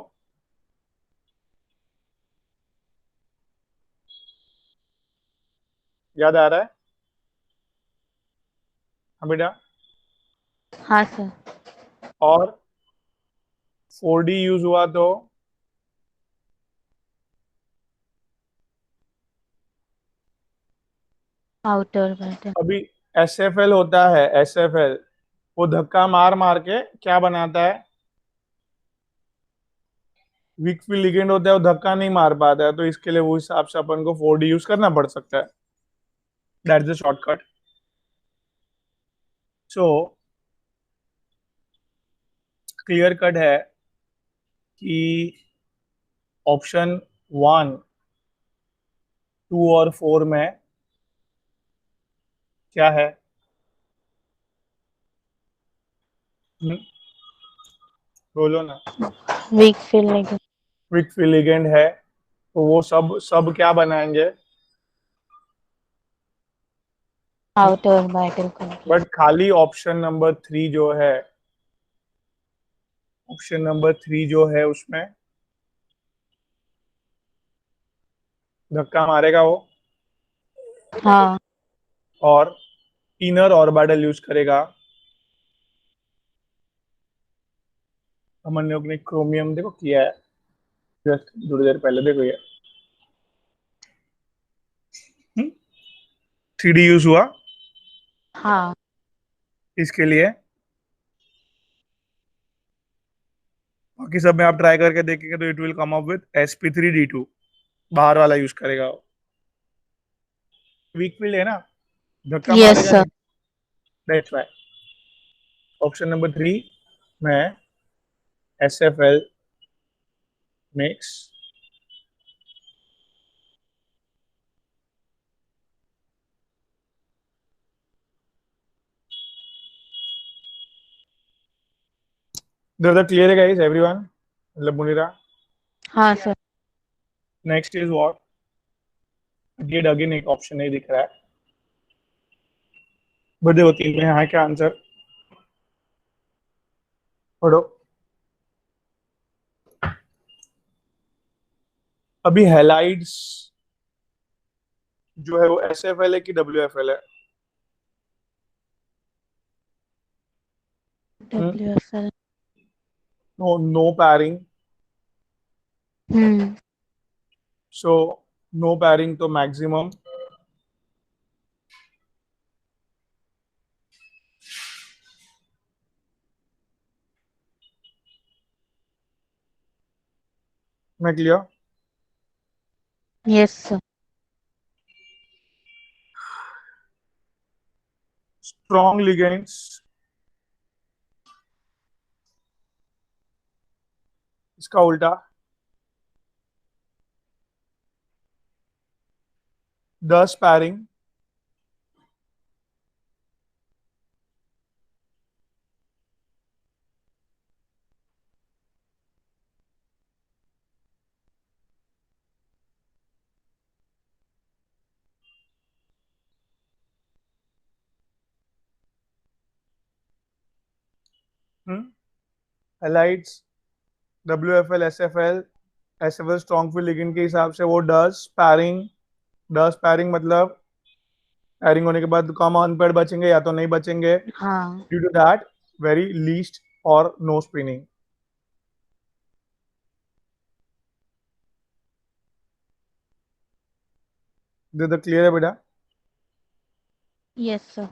याद आ रहा है? हाँ बेटा। हाँ सर. और 4D यूज हुआ तो Outer orbital. अभी SFL होता है, SFL वो धक्का मार मार के क्या बनाता है? वीक फील्ड लिगेंड होता है, वो धक्का नहीं मार पाता है, तो इसके लिए वो हिसाब से अपन को 4D यूज करना पड़ सकता है। That's the shortcut. So clear cut है कि ऑप्शन 1, 2 और 4 में क्या है? हम्म, बोलो ना। Weak field ligand. Week field ligand है, तो वो सब सब क्या बनाएंगे? Outer orbital complex. बट खाली ऑप्शन नंबर 3 जो है, ऑप्शन नंबर 3 जो है उसमें धक्का मारेगा वो, हाँ. और इनर ऑर्बिटल यूज करेगा। हमने अपने क्रोमियम देखो किया है जस्ट थोड़ी देर पहले, देखो ये 3D यूज हुआ हाँ. इसके लिए। बाकी सब में आप ट्राई करके देखेंगे तो it will come up with sp3d2। बाहर वाला यूज करेगा वो। वीक फील्ड है ना, धक्का Yes, मारेगा sir. नहीं। दैट्स व्हाई ऑप्शन नंबर 3 में SFL makes Does that clear guys everyone? मतलब मुनीरा. हाँ sir. Next is what? Again एक ऑप्शन नहीं दिख रहा है. बट देखो 3 में यहाँ क्या आंसर पढ़ो. अभी हेलाइड्स जो है वो SFL है कि WFL है? WFL. No pairing. So no pairing तो मैक्सिमम. मैं clear? Yes sir. Strong ligands इसका उल्टा 10 pairing. Halides WFL SFL strong field ligand के हिसाब से वो 10 पैरिंग मतलब पैरिंग होने के बाद कम अनपेड बचेंगे या तो नहीं बचेंगे. हाँ. Due to that very least और नो स्पिनिंग. दे क्लियर है बेटा? Yes sir.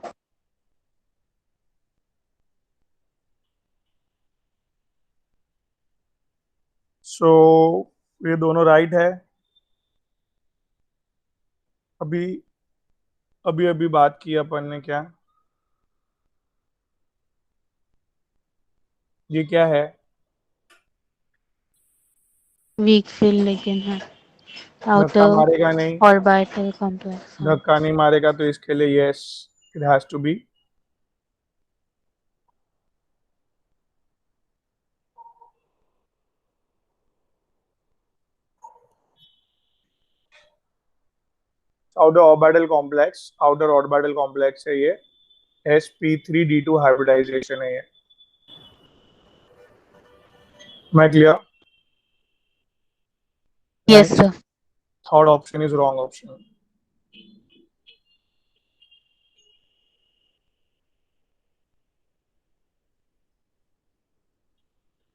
सो ये दोनों राइट है. अभी अभी अभी बात की अपन ने क्या, ये क्या है? Weak field ligand है. धक्का Outer मारेगा नहीं. orbital complex. हाँ. धक्का नहीं मारेगा तो इसके लिए yes it has to be. Outer orbital complex है ये. sp3d2 हाइब्रिडाइजेशन है ये. मैं clear? Yes sir. Third option is wrong option.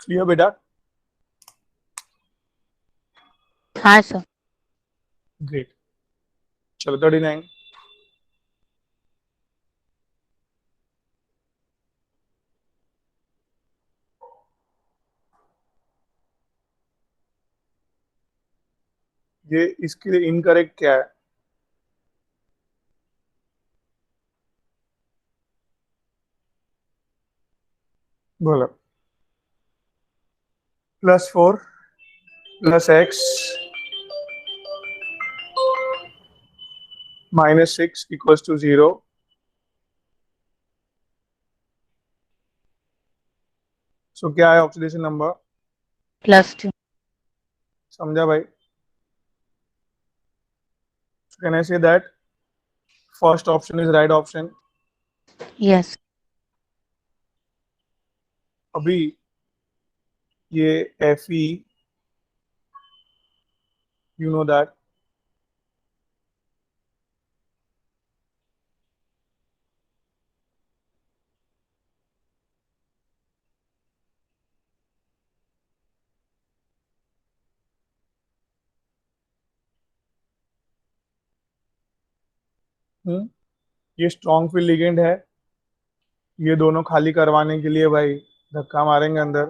Clear बेटा? हाँ सर. ग्रेट. चलो 39. ये इसके लिए इनकरेक्ट क्या है? बोलो. +4 +x -6 = 0. सो क्या है ऑक्सीडेशन नंबर? +2. समझा भाई? Can I say that first option is right option? Yes. अभी ये Fe you know that ये स्ट्रॉन्ग फील्ड लिगेंड है. ये दोनों खाली करवाने के लिए भाई धक्का मारेंगे अंदर.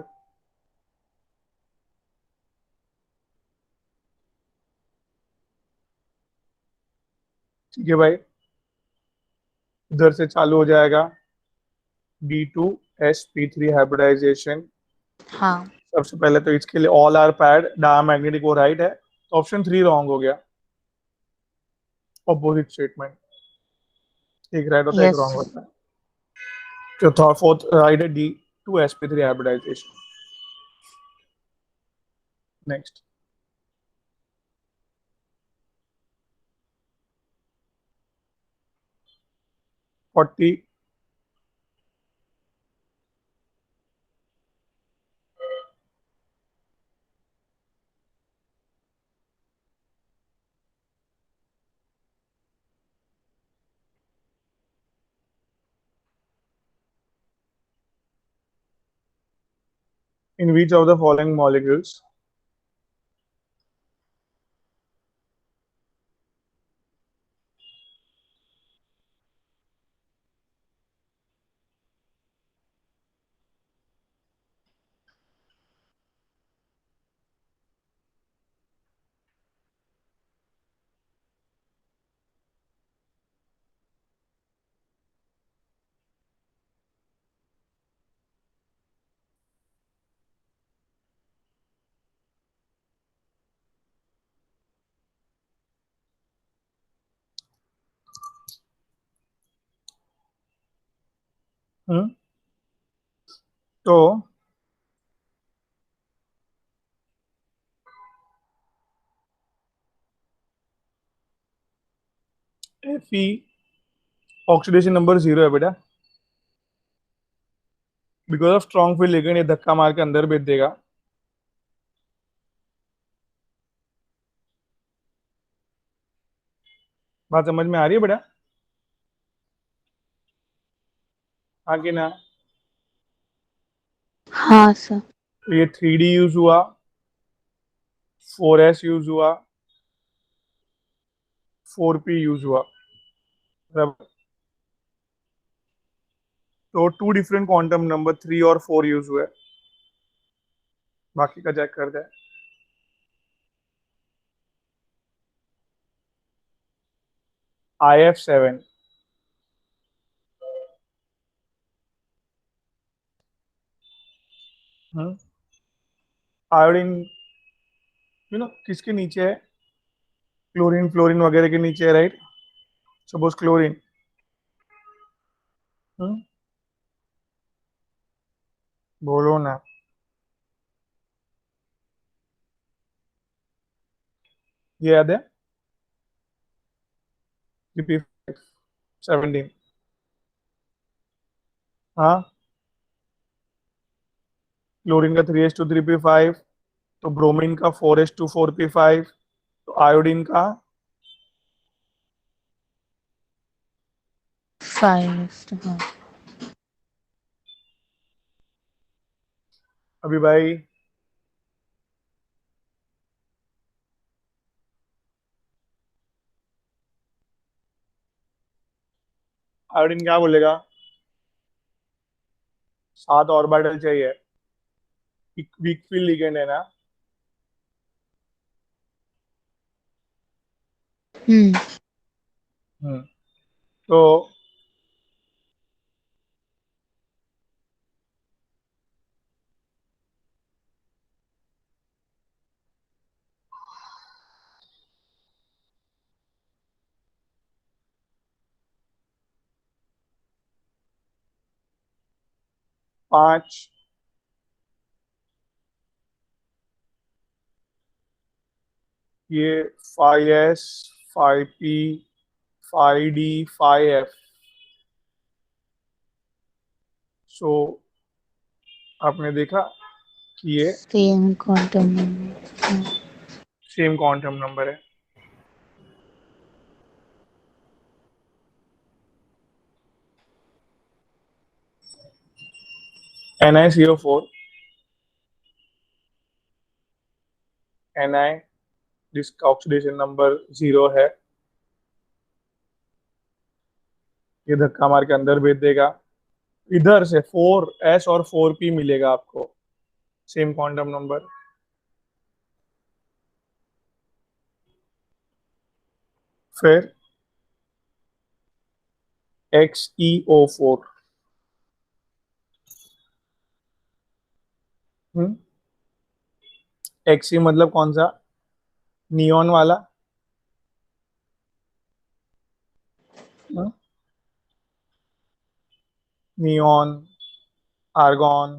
ठीक है भाई. इधर से चालू हो जाएगा D2sp3 हाइब्रिडाइजेशन. हाँ. सबसे पहले तो इसके लिए ऑल आर पैड डायमैग्नेटिक वो राइट है. तो ऑप्शन 3 रॉन्ग हो गया. Opposite statement. एक राइट होता है एक Yes. रॉन्ग होता है. चौथा फोर्थ राइट है D2sp3 hybridization. Next, forty, in which of the following molecules hmm तो Fe ऑक्सीडेशन नंबर 0 है बेटा, because of strong field ligand, ये धक्का मार के अंदर भेज देगा। बात समझ में आ रही है बेटा? हाँ कि ना? हाँ सर। तो ये 3D यूज हुआ, 4s यूज हुआ, 4p यूज हुआ, बराबर। तो टू डिफरेंट क्वांटम नंबर 3 और 4 यूज हुए, बाकी का चेक कर दे। IF7, आयोडीन किसके नीचे है? क्लोरीन, फ्लोरीन वगैरह के नीचे है, राइट? सपोज क्लोरीन, बोलो ना। ये याद है? 3p17, हाँ। क्लोरीन का 3s2 3p5, तो ब्रोमीन का 4s2 4p5, तो आयोडीन का 5 हाँ। अभी भाई आयोडीन क्या बोलेगा? 7 ऑर्बिटल चाहिए, वीक फील्ड लिगेंड है ना। हम्म। हम्म तो पांच, ये 5s, 5p, 5d, 5f। सो आपने देखा कि ये same quantum number. Same quantum number है। NiCO4, Ni जिसका ऑक्सीडेशन नंबर 0 है, ये धक्का मार के अंदर भेज देगा। इधर से 4s और 4p मिलेगा आपको, सेम क्वांटम नंबर। फिर XeO4, Xe मतलब कौन सा? नियॉन वाला, नियॉन, आर्गॉन,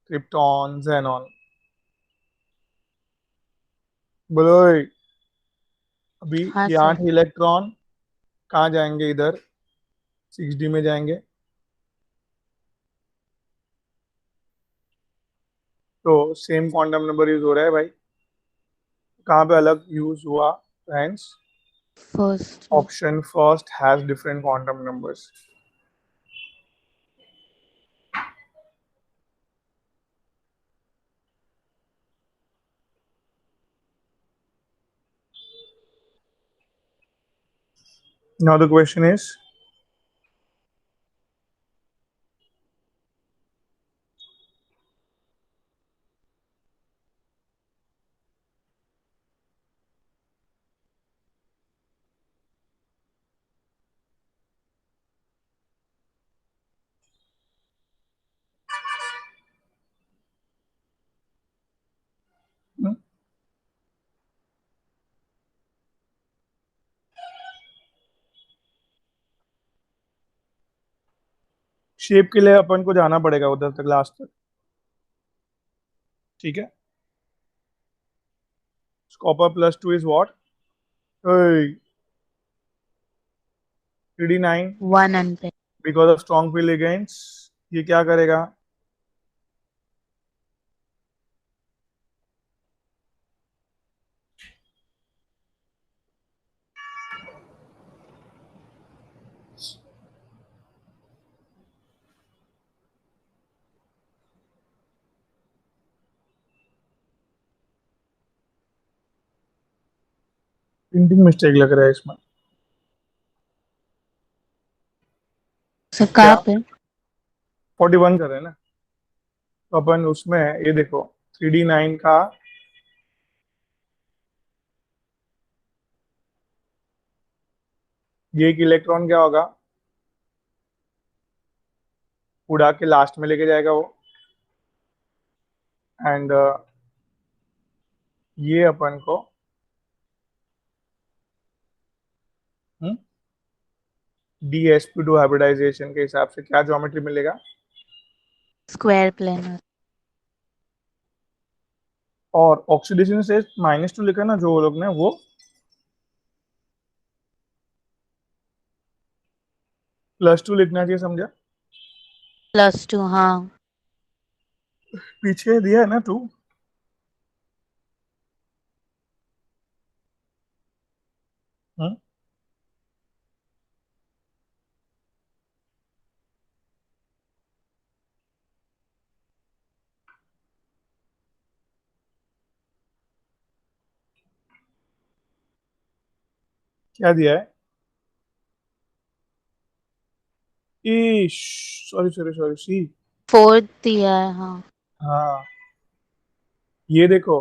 क्रिप्टॉन, जेनॉन। बोलो अभी हाँ ये सर 8 इलेक्ट्रॉन कहाँ जाएंगे? इधर 6d में जाएंगे। तो सेम क्वांटम नंबर यूज हो रहा है भाई। कहाँ पे अलग यूज हुआ? Friends, first option first has different quantum numbers. Now the question is, shape के लिए अपन को जाना पड़ेगा उधर तक, लास्ट तक। ठीक है। Copper plus 2 is what? 3d9 1 unpaired because of strong free ligands. ये क्या करेगा? प्रिंटिंग मिस्टेक लग रहा है इसमें। सर क्या? कहाँ पे 41 कर रहे हैं ना, तो अपन उसमें ये देखो 3d9 का ये एक इलेक्ट्रॉन क्या होगा? उड़ा के लास्ट में लेके जाएगा वो। एंड ये अपन को DsP2 हाइब्रिडाइजेशन के हिसाब से क्या ज्योमेट्री मिलेगा? स्क्वायर प्लेनर और ऑक्सीडेशन से -2 लिखा ना जो लोग ने, वो +2 लिखना चाहिए, समझा? +2 हाँ पीछे दिया है ना 2। क्या दिया है? ई, सॉरी सॉरी सॉरी, सी। 4 दिया है हाँ हाँ, ये देखो,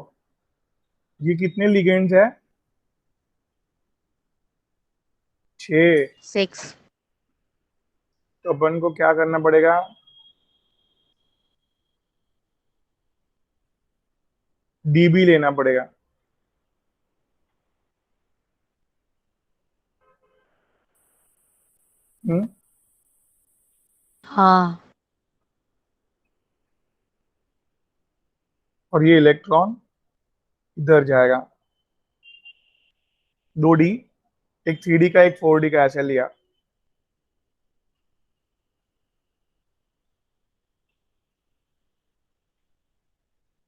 ये कितने लिगेंड्स है? 6। 6 तो अपन को क्या करना पड़ेगा? DB लेना पड़ेगा। हम्म हाँ और ये इलेक्ट्रॉन इधर जाएगा। 2D, एक 3D का एक 4D का, ऐसे लिया।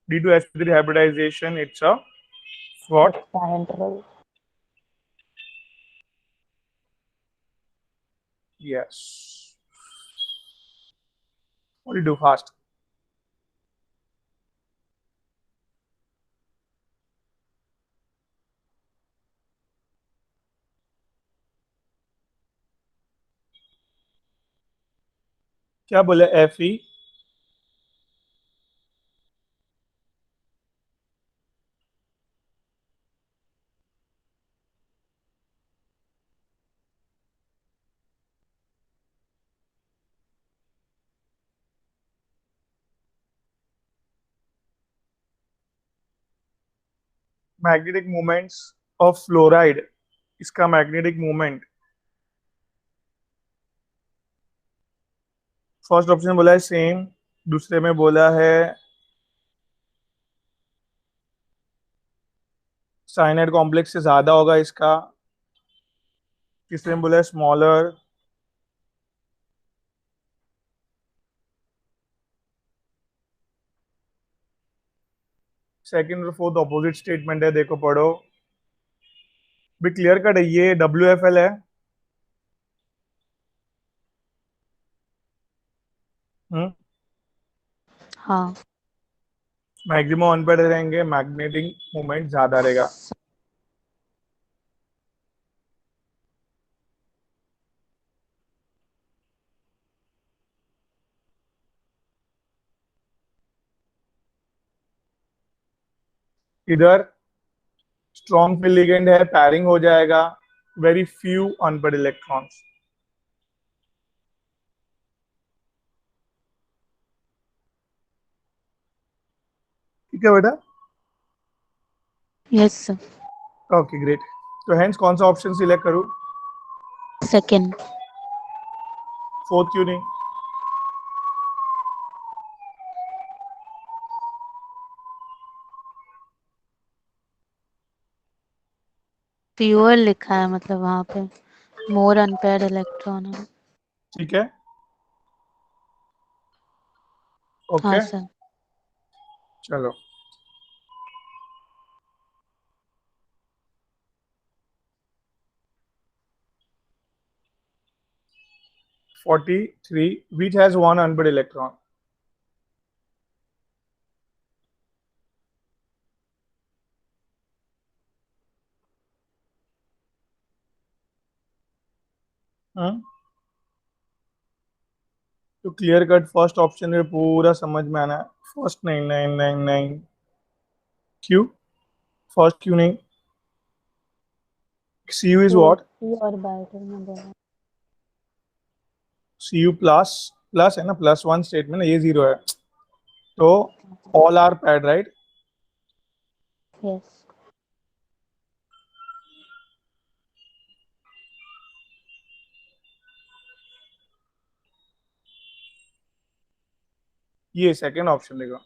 D2sp3 hybridization, it's a what? Yes. What do you do fast? क्या बोले? Fe magnetic moments of fluoride. इसका मैग्नेटिक मोमेंट, फर्स्ट ऑप्शन बोला है सेम, दूसरे में बोला है साइनाइड कॉम्प्लेक्स से ज्यादा होगा इसका, किसने बोला स्मॉलर, सेकंड और फोर्थ ऑपोजिट स्टेटमेंट है, देखो पढ़ो भी, क्लियर कट है, ये WFL है। हाँ मैक्सिमम अनपेड रहेंगे, मैग्नेटिक मोमेंट ज्यादा रहेगा। इधर स्ट्रॉन्ग फील्ड लिगेंड है, पैरिंग हो जाएगा, वेरी फ्यू अनपेड इलेक्ट्रॉन्स। ठीक है बेटा, यस सर। Okay great. तो हेंस कौन सा ऑप्शन सिलेक्ट करूं? सेकंड। फोर्थ क्यों नहीं? प्योर लिखा है, मतलब वहाँ पे मोर अनपेयर्ड इलेक्ट्रॉन है। ठीक है, हाँ ओके सर। चलो। (43) which has one unpaired electron? तो क्लियर कट फर्स्ट ऑप्शन में पूरा समझ में आना है। फर्स्ट नहीं, नहीं नहीं नहीं, क्यों फर्स्ट क्यों नहीं? Cu is what? फोर्टी और बायोटर में दोनों। Cu प्लस, प्लस है ना, +1 स्टेट में ना, ये 0 है, तो all are paired right. Yes. ये सेकंड ऑप्शन देखो,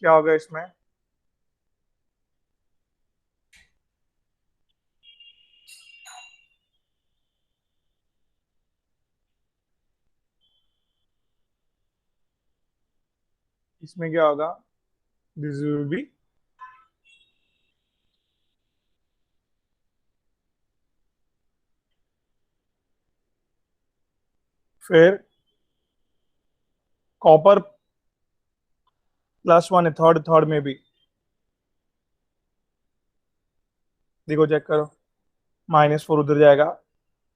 क्या होगा इसमें? इसमें क्या होगा? दिस विल बी, फिर कॉपर +1 है, थर्ड थर्ड में भी देखो, चेक करो, -4 उधर जाएगा,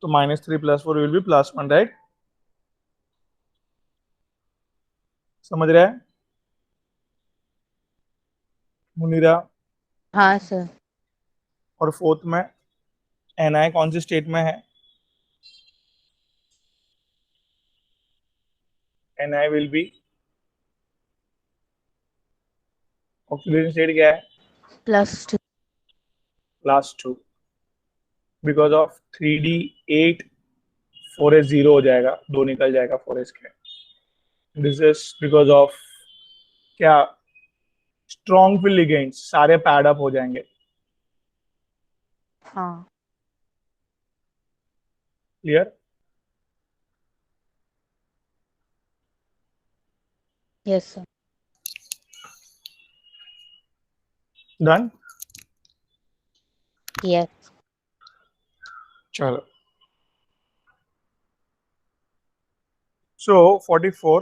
तो -3 + 4 विल बी +1 राइट। समझ रहा है मुनीरा? हाँ सर। और फोर्थ में Na कौन सी स्टेट में है? Na will be, oxidation state क्या है? +2। +2, बिकॉज ऑफ 3D8, 4s 0 हो जाएगा, 2 निकल जाएगा 4s के। दिस इज बिकॉज ऑफ क्या? स्ट्रॉन्ग फील्ड लिगेंड्स सारे पैड अप हो जाएंगे। हाँ। Clear? Yes sir. Done. Yes. चलो, सो 44,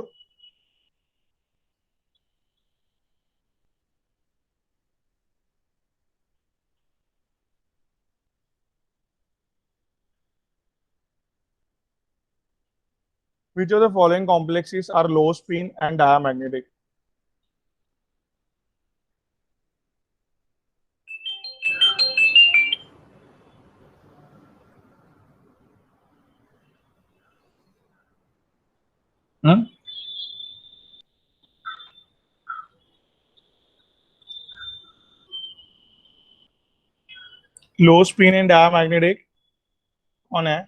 which of the following complexes are low spin and diamagnetic? Hmm? Low spin and diamagnetic कौन है?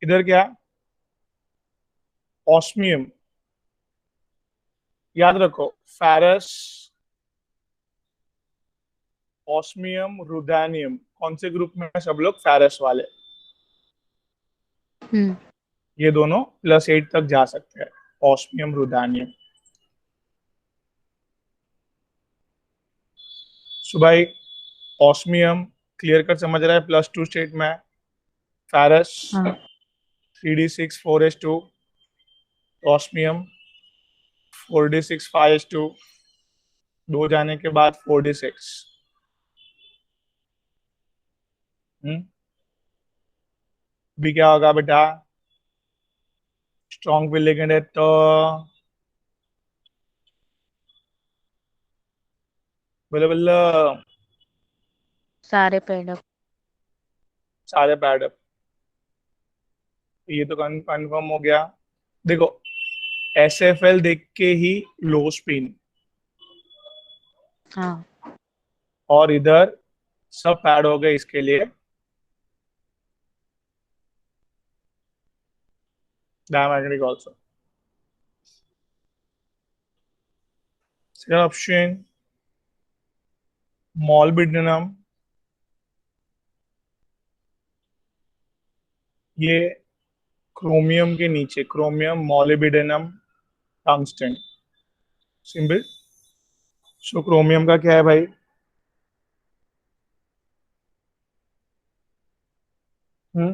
इधर क्या? ऑस्मियम। याद रखो, फेरस, ऑस्मियम, रुदानियम, कौन से ग्रुप में है? सब लोग फेरस वाले। हम्म। ये दोनों +8 तक जा सकते हैं, ऑस्मियम, रुदानियम। सो भाई, ऑस्मियम क्लियर कर समझ रहा है, +2 स्टेट में है। फेरस हाँ 3d6 4s2, osmium 4d6 5s2, दो जाने के बाद 4d6। भी क्या होगा बेटा? स्ट्रॉन्ग विल लिगेंड है तो बोले बोले सारे पेड़ up। सारे पैड अप। ये तो कंफर्म हो गया। देखो, SFL देख के ही लो स्पिन, हाँ और इधर सब पैड हो गए इसके लिए। Diamagnetic also. Second option, molybdenum. ये क्रोमियम के नीचे, क्रोमियम, मॉलिब्डेनम, टंगस्टन, सिंपल। सो क्रोमियम का क्या है भाई? हम्म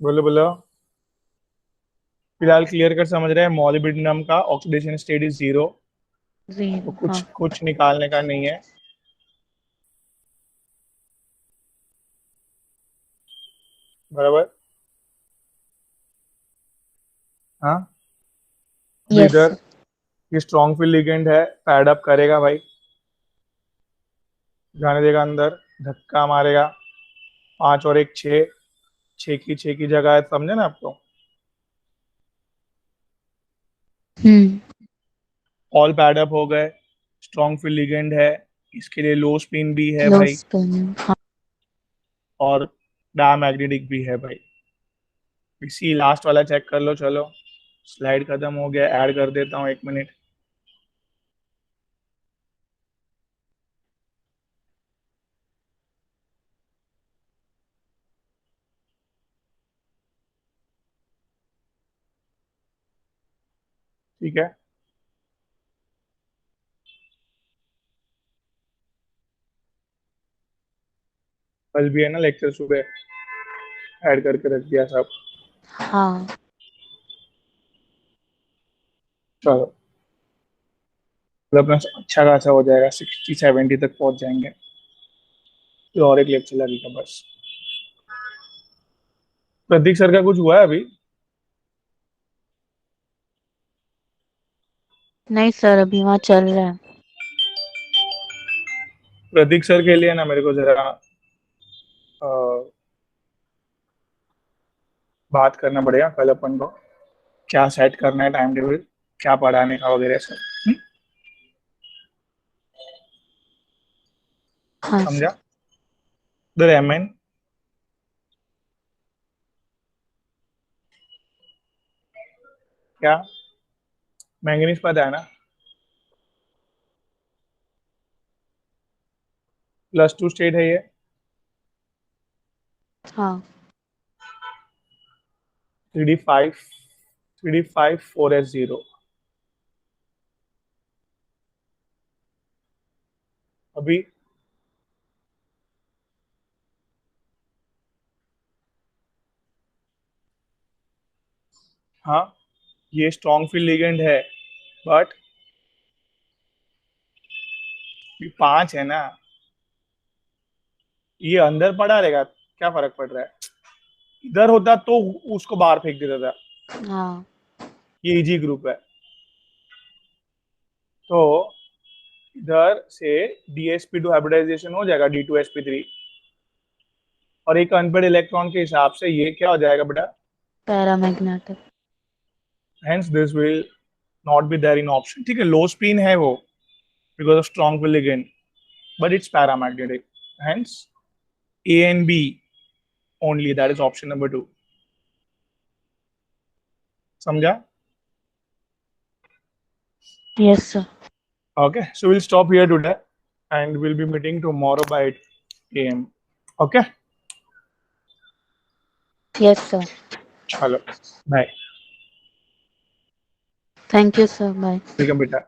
बोलो बोलो। फिलहाल क्लियर कर समझ रहे हैं, मॉलिब्डेनम का ऑक्सीडेशन स्टेट इज 0, तो 0। कुछ हाँ कुछ निकालने का नहीं है। बराबर। हाँ, अभी यस इधर सर। ये स्ट्रॉन्ग फील्ड लिगेंड है, पैड अप करेगा भाई, जाने देगा अंदर, धक्का मारेगा। 5 और 1 6, 6 की जगह है, समझे ना आपको? हम्म। ऑल पैड अप हो गए, स्ट्रॉन्ग फील्ड लिगेंड है, इसके लिए लो स्पिन भी है लो भाई, स्पिन। हाँ और डायमैग्नेटिक भी है भाई। इसी लास्ट वाला चेक कर लो। चलो, स्लाइड खत्म हो गया, ऐड कर देता हूँ, 1 मिनट। ठीक है, कल भी है ना लेक्चर सुबह, ऐड करके रख दिया सब। हाँ। चलो, मतलब अपना अच्छा खासा हो जाएगा, 60 70 तक पहुंच जाएंगे। फिर और एक लेक्चर लगेगा बस। प्रतीक सर का कुछ हुआ है अभी? नहीं सर, अभी वहाँ चल रहा है। प्रतीक सर के लिए ना मेरे को जरा अ, बात करना पड़ेगा कल अपन को, क्या सेट करना है टाइम टेबल, क्या पढ़ाने का वगैरह सब। हाँ समझा? सर। उधर MN क्या, मैंगनीज पता है ना? +2 स्टेट है ये। हाँ 3d5 4s0। अभी हाँ, ये स्ट्रॉन्ग फील्ड लिगेंड है, बट 5 है ना, ये अंदर पड़ा रहेगा, क्या फर्क पड़ रहा है? इधर होता तो उसको बाहर फेंक देता था। हाँ। ये इजी ग्रुप है, तो इधर से DsP2 हाइब्रिडाइजेशन हो जाएगा, D2sp3, और एक अनपेड इलेक्ट्रॉन के हिसाब से ये क्या हो जाएगा बेटा? Paramagnetic. Hence this will not be there in option. ठीक है, लो स्पिन है वो, because of strong will ligand, but it's paramagnetic, hence A and B only. That is option number 2. समझा? Yes, sir. Okay, so we'll stop here today and we'll be meeting tomorrow by 8 a.m. Okay? Yes, sir. Hello. Bye. Thank you, sir. Bye. Welcome, beta.